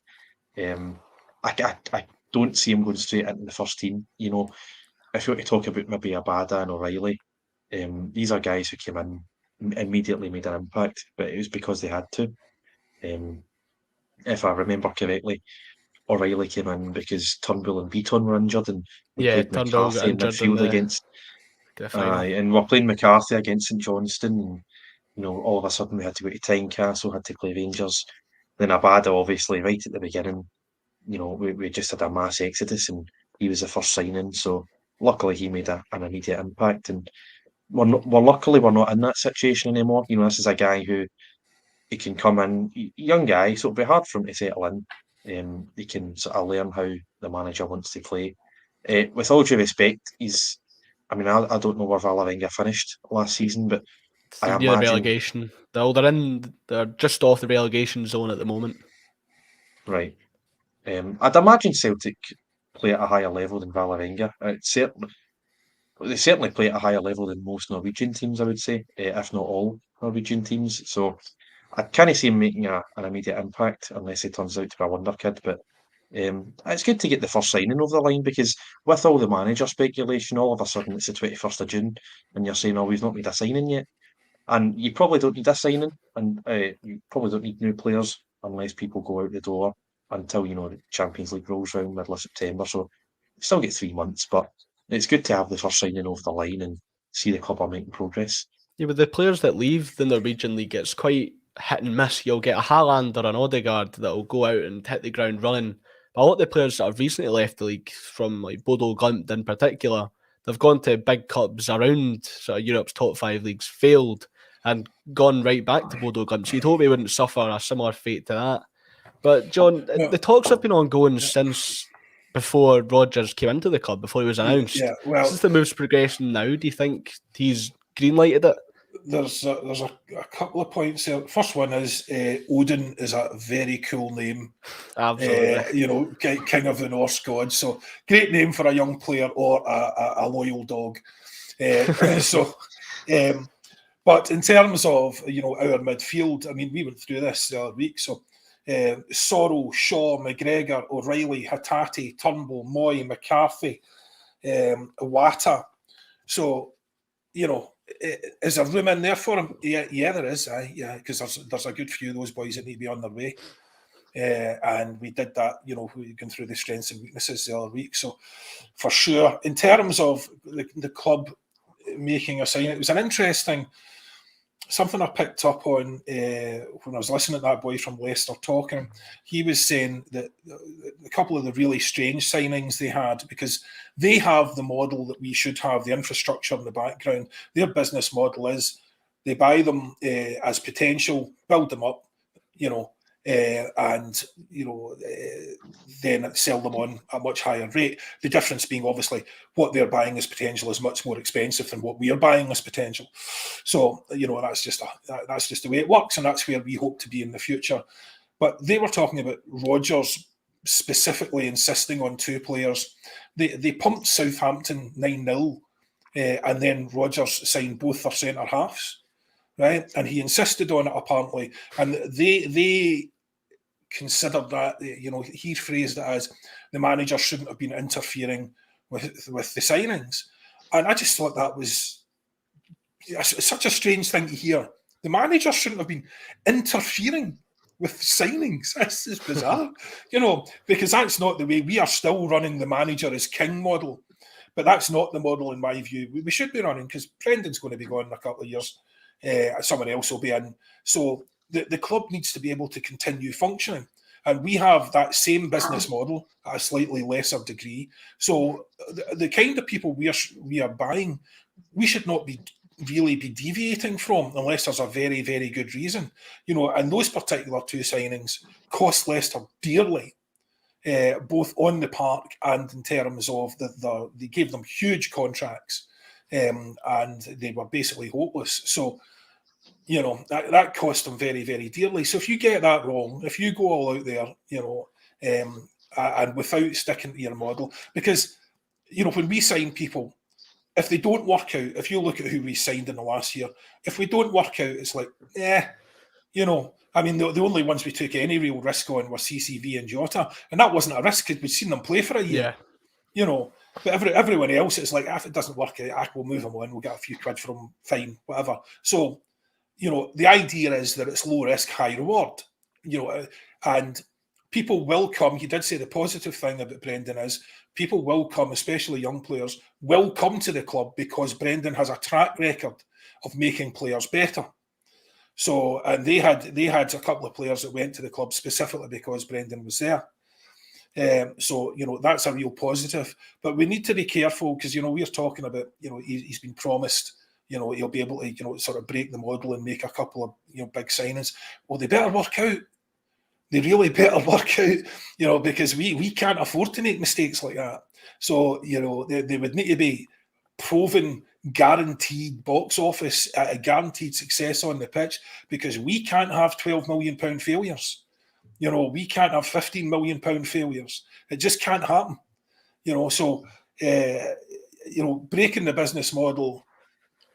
I don't see him going straight into the first team. If you want to talk about maybe Abada and O'Reilly, these are guys who came in, immediately made an impact, but it was because they had to. If I remember correctly, O'Reilly came in because Turnbull and Beaton were injured, and we played Turnbull got McCarthy in injured in midfield the against. final. And we're playing McCarthy against St Johnstone, and all of a sudden we had to go to Tynecastle, had to play Rangers. Then Abada, obviously, right at the beginning, we just had a mass exodus, and he was the first signing. So luckily, he made an immediate impact, and luckily we're not in that situation anymore. This is a guy who he can come in, young guy, so it'll be hard for him to settle in. He can sort of learn how the manager wants to play. With all due respect, I don't know where Valarenga finished last season, but I Near the imagine relegation. They're just off the relegation zone at the moment. right. I'd imagine Celtic play at a higher level than Valarenga. They certainly play at a higher level than most Norwegian teams, I would say, if not all Norwegian teams. So I can't see him making an immediate impact unless he turns out to be a wonder kid. But it's good to get the first signing over the line because with all the manager speculation, all of a sudden it's the 21st of June and you're saying, oh, we've not made a signing yet. And you probably don't need a signing and you probably don't need new players unless people go out the door until, the Champions League rolls around middle of September. So you still get 3 months, but it's good to have the first signing over the line and see the club are making progress. Yeah, with the players that leave the Norwegian League, it's quite hit and miss. You'll get a Haaland or an Odegaard that'll go out and hit the ground running. But a lot of the players that have recently left the league, from like Bodo Glimt in particular, they've gone to big clubs around sort of Europe's top 5 leagues, failed, and gone right back to Bodo Glimt. So you'd hope he wouldn't suffer a similar fate to that. But John, the talks have been ongoing since before Rodgers came into the club, before he was announced. Yeah, well, since the move's progression now, do you think he's green-lighted it? There's a couple of points there. First one is Odin is a very cool name. Absolutely. King of the Norse gods. So great name for a young player or a loyal dog. But in terms of our midfield, I mean, we went through this the other week. So Sorrell, Shaw, McGregor, O'Reilly, Hatate, Turnbull, Moy, McCarthy, Wata. So is there room in there for him? Yeah, there is. Because there's a good few of those boys that need to be on their way. And we did that, we going through the strengths and weaknesses the other week. So for sure, in terms of the club making a sign, it was an interesting something I picked up on when I was listening to that boy from Leicester talking. He was saying that a couple of the really strange signings they had, because they have the model that we should have, the infrastructure in the background. Their business model is they buy them as potential, build them up, and then sell them on a much higher rate. The difference being obviously what they're buying as potential is much more expensive than what we are buying as potential. So that's just the way it works, and that's where we hope to be in the future. But they were talking about Rodgers specifically insisting on 2 players. They pumped Southampton 9-0, and then Rodgers signed both their centre halves, right? And he insisted on it apparently, and they considered that, he phrased it as the manager shouldn't have been interfering with the signings, and I just thought that was such a strange thing to hear. The manager shouldn't have been interfering with signings. This is bizarre, because that's not the way. We are still running the manager as king model, but that's not the model in my view. We should be running, because Brendan's going to be gone in a couple of years. Someone else will be in. So the club needs to be able to continue functioning. And we have that same business model at a slightly lesser degree. So the kind of people we are buying, we should not really be deviating from, unless there's a very, very good reason. And those particular 2 signings cost Leicester dearly, both on the park and in terms of they gave them huge contracts, and they were basically hopeless. So, that cost them very, very dearly. So if you get that wrong, if you go all out there, and without sticking to your model, because, when we sign people, if they don't work out, if you look at who we signed in the last year, if we don't work out, it's like, I mean, the only ones we took any real risk on were CCV and Jota, and that wasn't a risk because we'd seen them play for a year. But everyone else, it's like, if it doesn't work out, we'll move them on, we'll get a few quid from them, fine, whatever. So, the idea is that it's low risk, high reward, and people will come. He did say the positive thing about Brendan is people will come, especially young players, will come to the club because Brendan has a track record of making players better. So, and they had a couple of players that went to the club specifically because Brendan was there. So, that's a real positive. But we need to be careful because, we're talking about, he's been promised, he'll be able to, sort of break the model and make a couple of, big signings. Well, they better work out. They really better work out, because we can't afford to make mistakes like that. So, they would need to be proven, guaranteed box office, a guaranteed success on the pitch, because we can't have £12 million failures. We can't have £15 million failures. It just can't happen. So, breaking the business model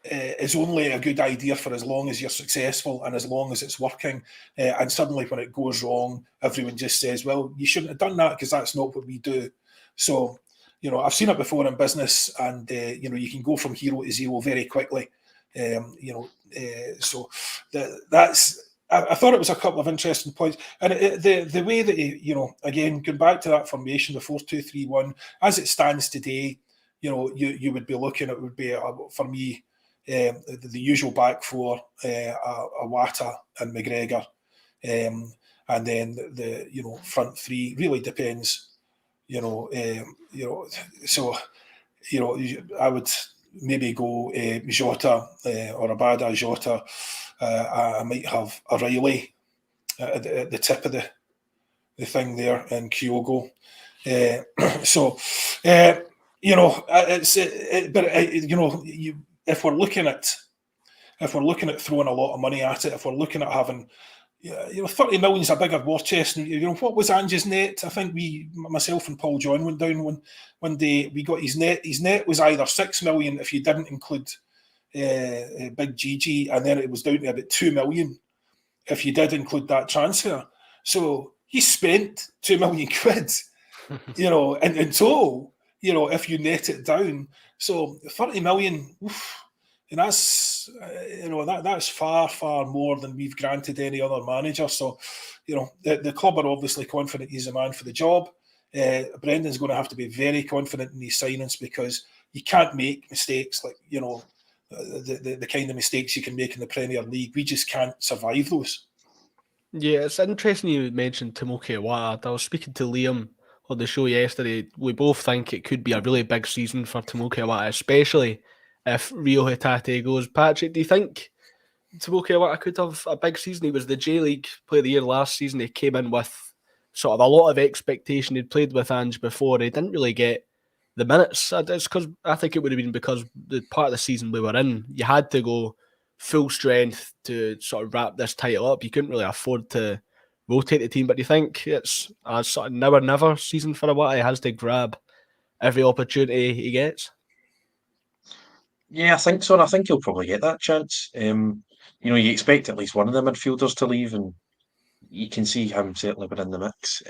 is only a good idea for as long as you're successful and as long as it's working. And suddenly when it goes wrong, everyone just says, well, you shouldn't have done that because that's not what we do. So, I've seen it before in business, and, you can go from hero to zero very quickly. So that's... I thought it was a couple of interesting points. And the way that, again, going back to that formation, the 4-2-3-1, as it stands today, you would be looking, it would be, for me, the usual back four, Awata and McGregor. And then the, front three really depends, so, I would maybe go Jota or Abada, Jota. I might have O'Reilly at the tip of the thing there, and Kyogo. So, if we're looking at throwing a lot of money at it, if we're looking at having, 30 million is a bigger war chest. What was Ange's net? I think myself and Paul John went down one day. We got his net. His net was either 6 million if you didn't include Big Gigi, and then it was down to about 2 million if you did include that transfer. So he spent 2 million quid, in total, if you net it down. So 30 million, and that's, that's far, far more than we've granted any other manager. So, the club are obviously confident he's the man for the job. Brendan's going to have to be very confident in these signings, because you can't make mistakes like, the kind of mistakes you can make in the Premier League. We just can't survive those. Yeah, it's interesting you mentioned Tomoki Iwata. I was speaking to Liam on the show yesterday. We both think it could be a really big season for Tomoki Iwata, especially if Rio Hatate goes. Patrick, do you think Tomoki Iwata could have a big season? He was the J-League Player of the Year last season. He came in with sort of a lot of expectation. He'd played with Ange before. He didn't really get the minutes. It's because I think it would have been because the part of the season we were in, you had to go full strength to sort of wrap this title up. You couldn't really afford to rotate the team. But do you think it's a sort of now or never season for Awati? He has to grab every opportunity he gets? Yeah, I think so, and I think he'll probably get that chance. You expect at least one of the midfielders to leave, and you can see him certainly been in the mix.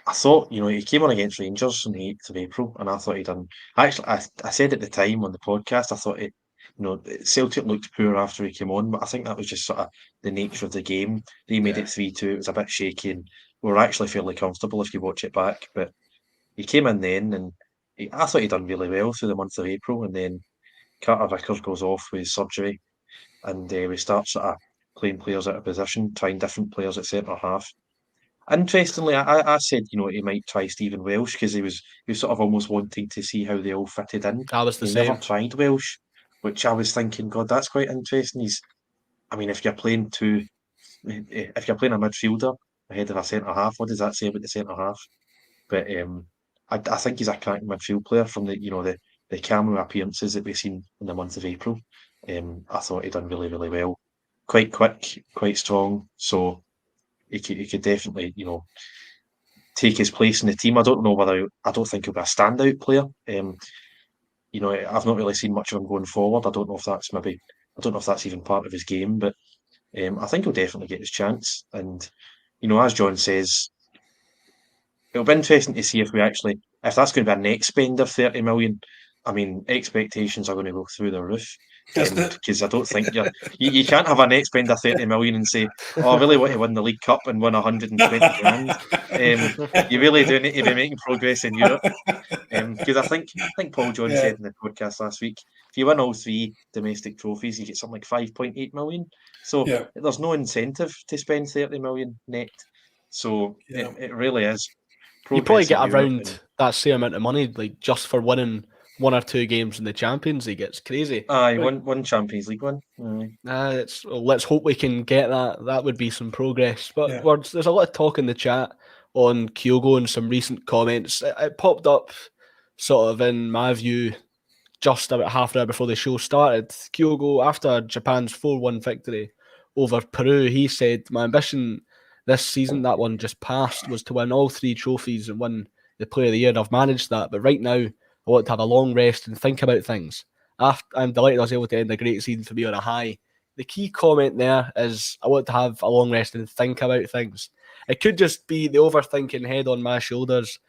I thought, he came on against Rangers on the 8th of April, and I thought he'd done. Actually, I said at the time on the podcast, I thought Celtic looked poor after he came on, but I think that was just sort of the nature of the game. They made it 3-2. It was a bit shaky, and we were actually fairly comfortable if you watch it back. But he came in then, and I thought he'd done really well through the month of April, and then Carter Vickers goes off with surgery, and we start sort of playing players out of position, trying different players at centre half. Interestingly, I said he might try Stephen Welsh because he was sort of almost wanting to see how they all fitted in. I was the He never same. tried Welsh, which I was thinking, God, that's quite interesting. I mean, if you're playing a midfielder ahead of a centre half, what does that say about the centre half? But I think he's a cracking midfield player from the camera appearances that we've seen in the month of April. I thought he'd done really, really well. Quite quick, quite strong. So he could definitely, take his place in the team. I don't think he'll be a standout player. I've not really seen much of him going forward. I don't know if that's even part of his game, but I think he'll definitely get his chance. And, as John says, it'll be interesting to see if that's going to be a net spend of 30 million. I mean, expectations are going to go through the roof. Isn't it? Because I don't think you can't have a net spend of 30 million and say, "Oh, I really want to win the League Cup and win 120 grand." You really do need to be making progress in Europe. Because I think Paul John Yeah, said in the podcast last week, if you win all 3 domestic trophies, you get something like 5.8 million. So yeah, there's no incentive to spend 30 million net. So yeah. it really is You probably progress in get Europe. And around that same amount of money, like just for winning 1 or 2 games in the Champions League. It's crazy. aye, But one Champions League one. Aye. let's hope we can get that. That would be some progress. But Yeah. there's a lot of talk in the chat on Kyogo and some recent comments. It popped up, sort of in my view, just about half an hour before the show started. Kyogo, after Japan's 4-1 victory over Peru, he said, "My ambition this season, that one just passed, was to win all 3 trophies and win the Player of the Year. I've managed that, but right now I want to have a long rest and think about things. I'm delighted I was able to end a great season for me on a high." The key comment there is, I want to have a long rest and think about things. It could just be the overthinking head on my shoulders.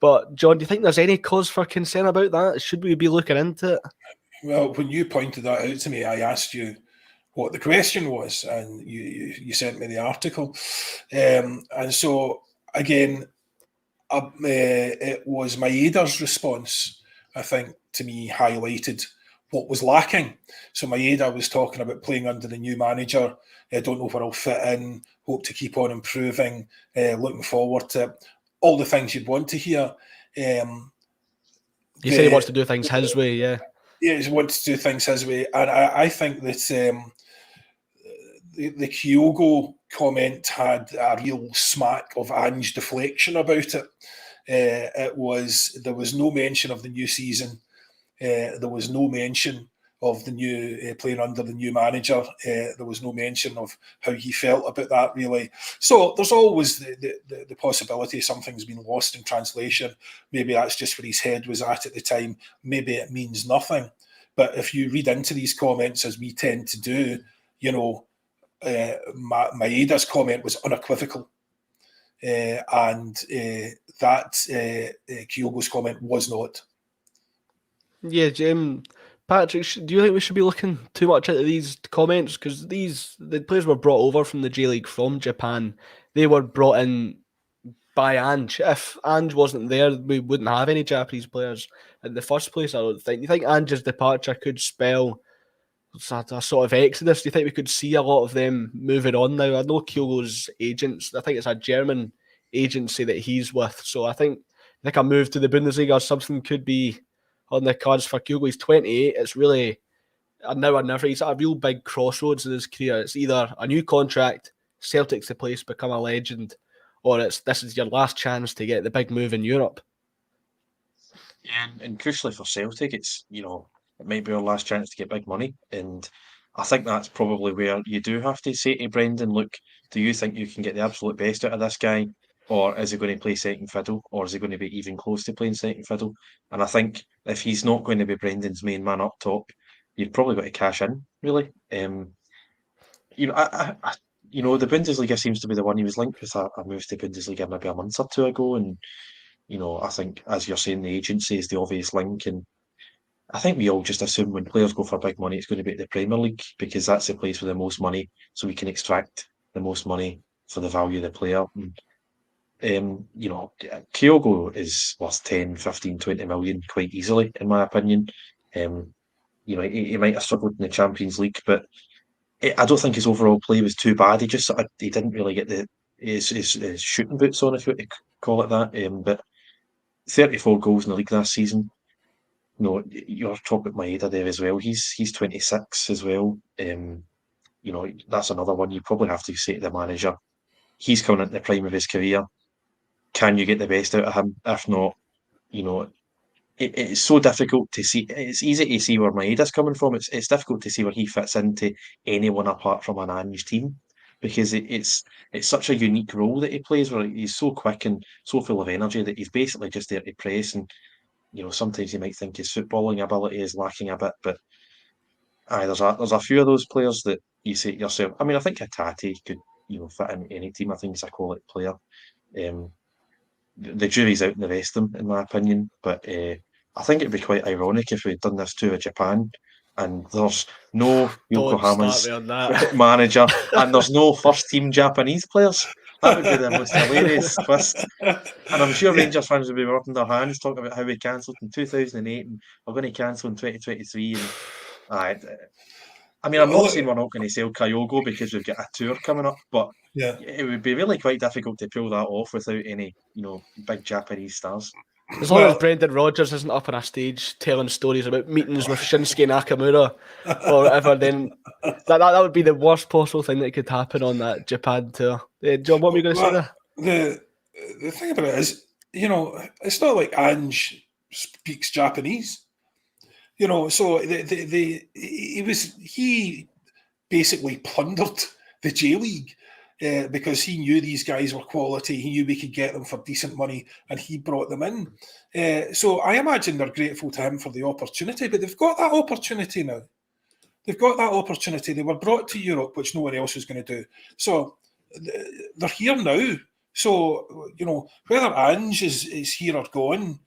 But, John, do you think there's any cause for concern about that? Should we be looking into it? Well, when you pointed that out to me, I asked you what the question was, and you sent me the article. And so, again, it was Maeda's response, I think, to me highlighted what was lacking. So Maeda was talking about playing under the new manager. I don't know where I'll fit in, hope to keep on improving, looking forward to all the things you'd want to hear. He said he wants to do things his way, yeah. Yeah, he wants to do things his way. And I think that the Kyogo comment had a real smack of Ange deflection about it. There was no mention of the new season. There was no mention of the new playing under the new manager. There was no mention of how he felt about that, really. So there's always the possibility something's been lost in translation. Maybe that's just where his head was at the time. Maybe it means nothing. But if you read into these comments, as we tend to do, Maeda's comment was unequivocal. And that Kyogo's comment was not. Yeah, Jim, Patrick, do you think we should be looking too much into these comments? Because the players were brought over from the J League from Japan. They were brought in by Ange. If Ange wasn't there, we wouldn't have any Japanese players in the first place, I don't think. You think Ange's departure could spell a sort of exodus? Do you think we could see a lot of them moving on now? I know Kyogo's agents, I think it's a German agency that he's with. So I think a move to the Bundesliga or something could be on the cards for Kyogo. He's 28. It's really a now or never. He's at a real big crossroads in his career. It's either a new contract, Celtic's the place, become a legend, or this is your last chance to get the big move in Europe. Yeah, and crucially for Celtic, it might be our last chance to get big money. And I think that's probably where you do have to say to Brendan, look, do you think you can get the absolute best out of this guy? Or is he going to play second fiddle? Or is he going to be even close to playing second fiddle? And I think if he's not going to be Brendan's main man up top, you've probably got to cash in, really. You know, the Bundesliga seems to be the one he was linked with a move to Bundesliga maybe a month or two ago. And, I think, as you're saying, the agency is the obvious link. And I think we all just assume when players go for big money, it's going to be at the Premier League because that's the place with the most money, so we can extract the most money for the value of the player. And, Kyogo is worth 10, 15, 20 million quite easily, in my opinion. He might have struggled in the Champions League, but I don't think his overall play was too bad. He just he didn't really get his shooting boots on, if you want to call it that. But 34 goals in the league last season. No, you're talking about Maeda there as well. He's 26 as well. That's another one you probably have to say to the manager. He's coming into the prime of his career. Can you get the best out of him? If not, it's so difficult to see. It's easy to see where Maeda's coming from. It's difficult to see where he fits into anyone apart from an Ange team because it's such a unique role that he plays where he's so quick and so full of energy that he's basically just there to press. And sometimes you might think his footballing ability is lacking a bit, but there's a few of those players that you say to yourself. I mean, I think Hatate could fit in any team. I think he's a quality player. The jury's out in the rest of them, in my opinion. But I think it'd be quite ironic if we'd done this tour of Japan and there's no Yokohama's manager and there's no first team Japanese players. That would be the most hilarious twist. And I'm sure Rangers fans would be rubbing their hands talking about how we cancelled in 2008 and we're going to cancel in 2023. And I'm not saying we're not going to sell Kyogo because we've got a tour coming up, but it would be really quite difficult to pull that off without any, big Japanese stars. As long as Brendan Rodgers isn't up on a stage telling stories about meetings with Shinsuke Nakamura or whatever, then that would be the worst possible thing that could happen on that Japan tour. John, what were you going to say there? The thing about it is, it's not like Ange speaks Japanese. So he basically plundered the J League because he knew these guys were quality. He knew we could get them for decent money, and he brought them in. So I imagine they're grateful to him for the opportunity, but they've got that opportunity now. They've got that opportunity. They were brought to Europe, which no one else was going to do. So they're here now. So, whether Ange is here or gone,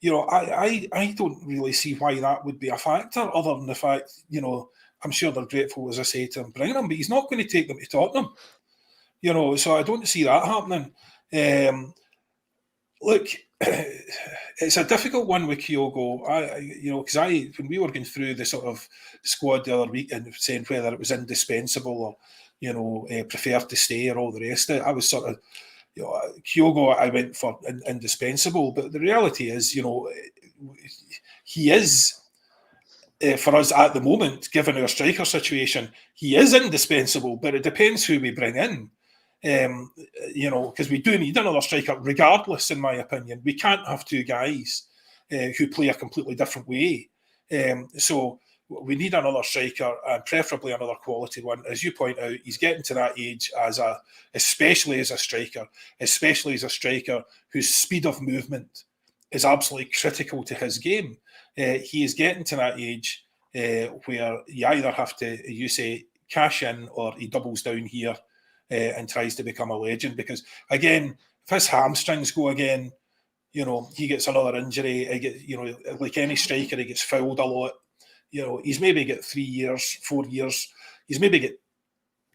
I don't really see why that would be a factor other than the fact, I'm sure they're grateful, as I say, to him bringing them, but he's not going to take them to Tottenham. So I don't see that happening. Look, it's a difficult one with Kyogo. Because when we were going through the sort of squad the other week and saying whether it was indispensable or, preferred to stay or all the rest of it, I was sort of, Kyogo, I went for indispensable, but the reality is, he is, for us at the moment, given our striker situation, he is indispensable, but it depends who we bring in. Because we do need another striker regardless, in my opinion. We can't have two guys who play a completely different way. So we need another striker, and preferably another quality one. As you point out, he's getting to that age especially as a striker whose speed of movement is absolutely critical to his game. He is getting to that age where you either have to, you say, cash in, or he doubles down here and tries to become a legend. Because again, if his hamstrings go again, he gets another injury. He gets, like any striker, he gets fouled a lot. He's maybe got 3 years, 4 years. He's maybe got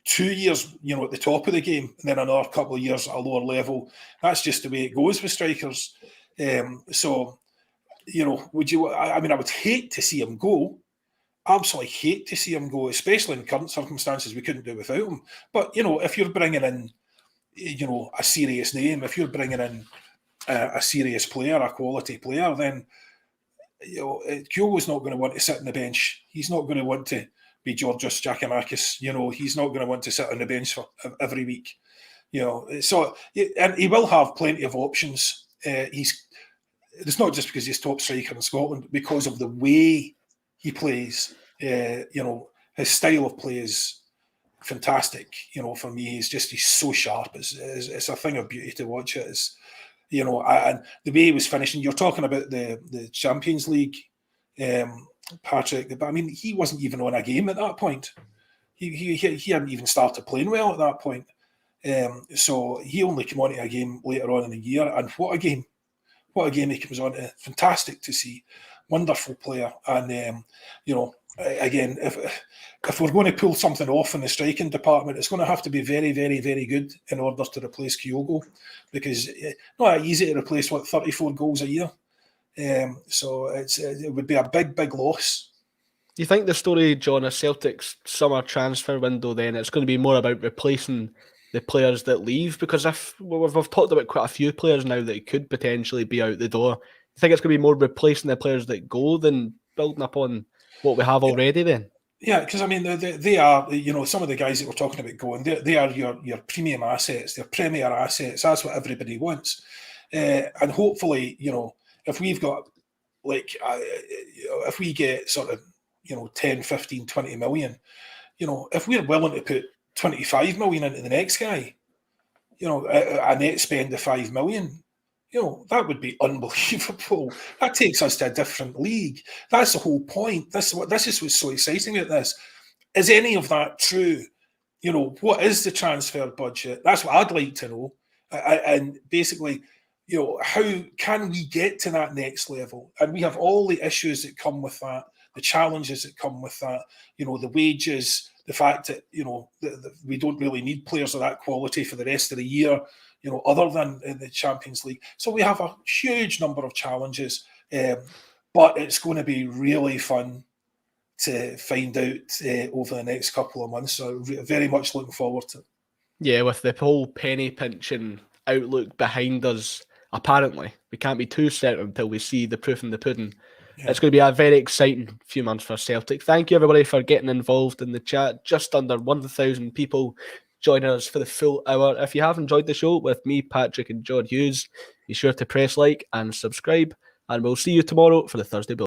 2 years, at the top of the game, and then another couple of years at a lower level. That's just the way it goes with strikers. So, would you? I would hate to see him go. Absolutely hate to see him go, especially in current circumstances. We couldn't do without him. But if you're bringing in, a serious name, if you're bringing in a serious player, a quality player, then Kyogo's not going to want to sit on the bench. He's not going to want to be Georgios Giakoumakis. He's not going to want to sit on the bench for every week. So, and he will have plenty of options. It's not just because he's top striker in Scotland, but because of the way he plays. his style of play is fantastic. For me, he's so sharp. It's a thing of beauty to watch it. And the way he was finishing. You're talking about the Champions League, Patrick. But I mean, he wasn't even on a game at that point. He hadn't even started playing well at that point. So he only came onto a game later on in the year, and what a game! What a game he comes on to. Fantastic to see. Wonderful player. And, again, if we're going to pull something off in the striking department, it's going to have to be very, very, very good in order to replace Kyogo, because it's not easy to replace, 34 goals a year. So it would be a big, big loss. Do you think the story, John, of Celtic's summer transfer window, then it's going to be more about replacing the players that leave? Because we've talked about quite a few players now that could potentially be out the door. Do you think it's going to be more replacing the players that go than building upon what we have already then? Yeah, because I mean, they are, some of the guys that we're talking about going, they are your premium assets, they're premier assets. That's what everybody wants. And hopefully, if we've got, if we get sort of, 10, 15, 20 million, if we're willing to put 25 million into the next guy, a net spend of 5 million, that would be unbelievable. That takes us to a different league. That's the whole point. This is what's so exciting about this. Is any of that true? What is the transfer budget? That's what I'd like to know. And basically, how can we get to that next level? And we have all the issues that come with that, the challenges that come with that, the wages, the fact that, we don't really need players of that quality for the rest of the year, other than in the Champions League. So we have a huge number of challenges, but it's going to be really fun to find out over the next couple of months. So very much looking forward to it. Yeah, with the whole penny pinching outlook behind us, apparently, we can't be too certain until we see the proof in the pudding. Yeah. It's going to be a very exciting few months for Celtic. Thank you, everybody, for getting involved in the chat. Just under 1,000 people joining us for the full hour. If you have enjoyed the show with me, Patrick, and John Hughes, be sure to press like and subscribe, and we'll see you tomorrow for the Thursday Bill.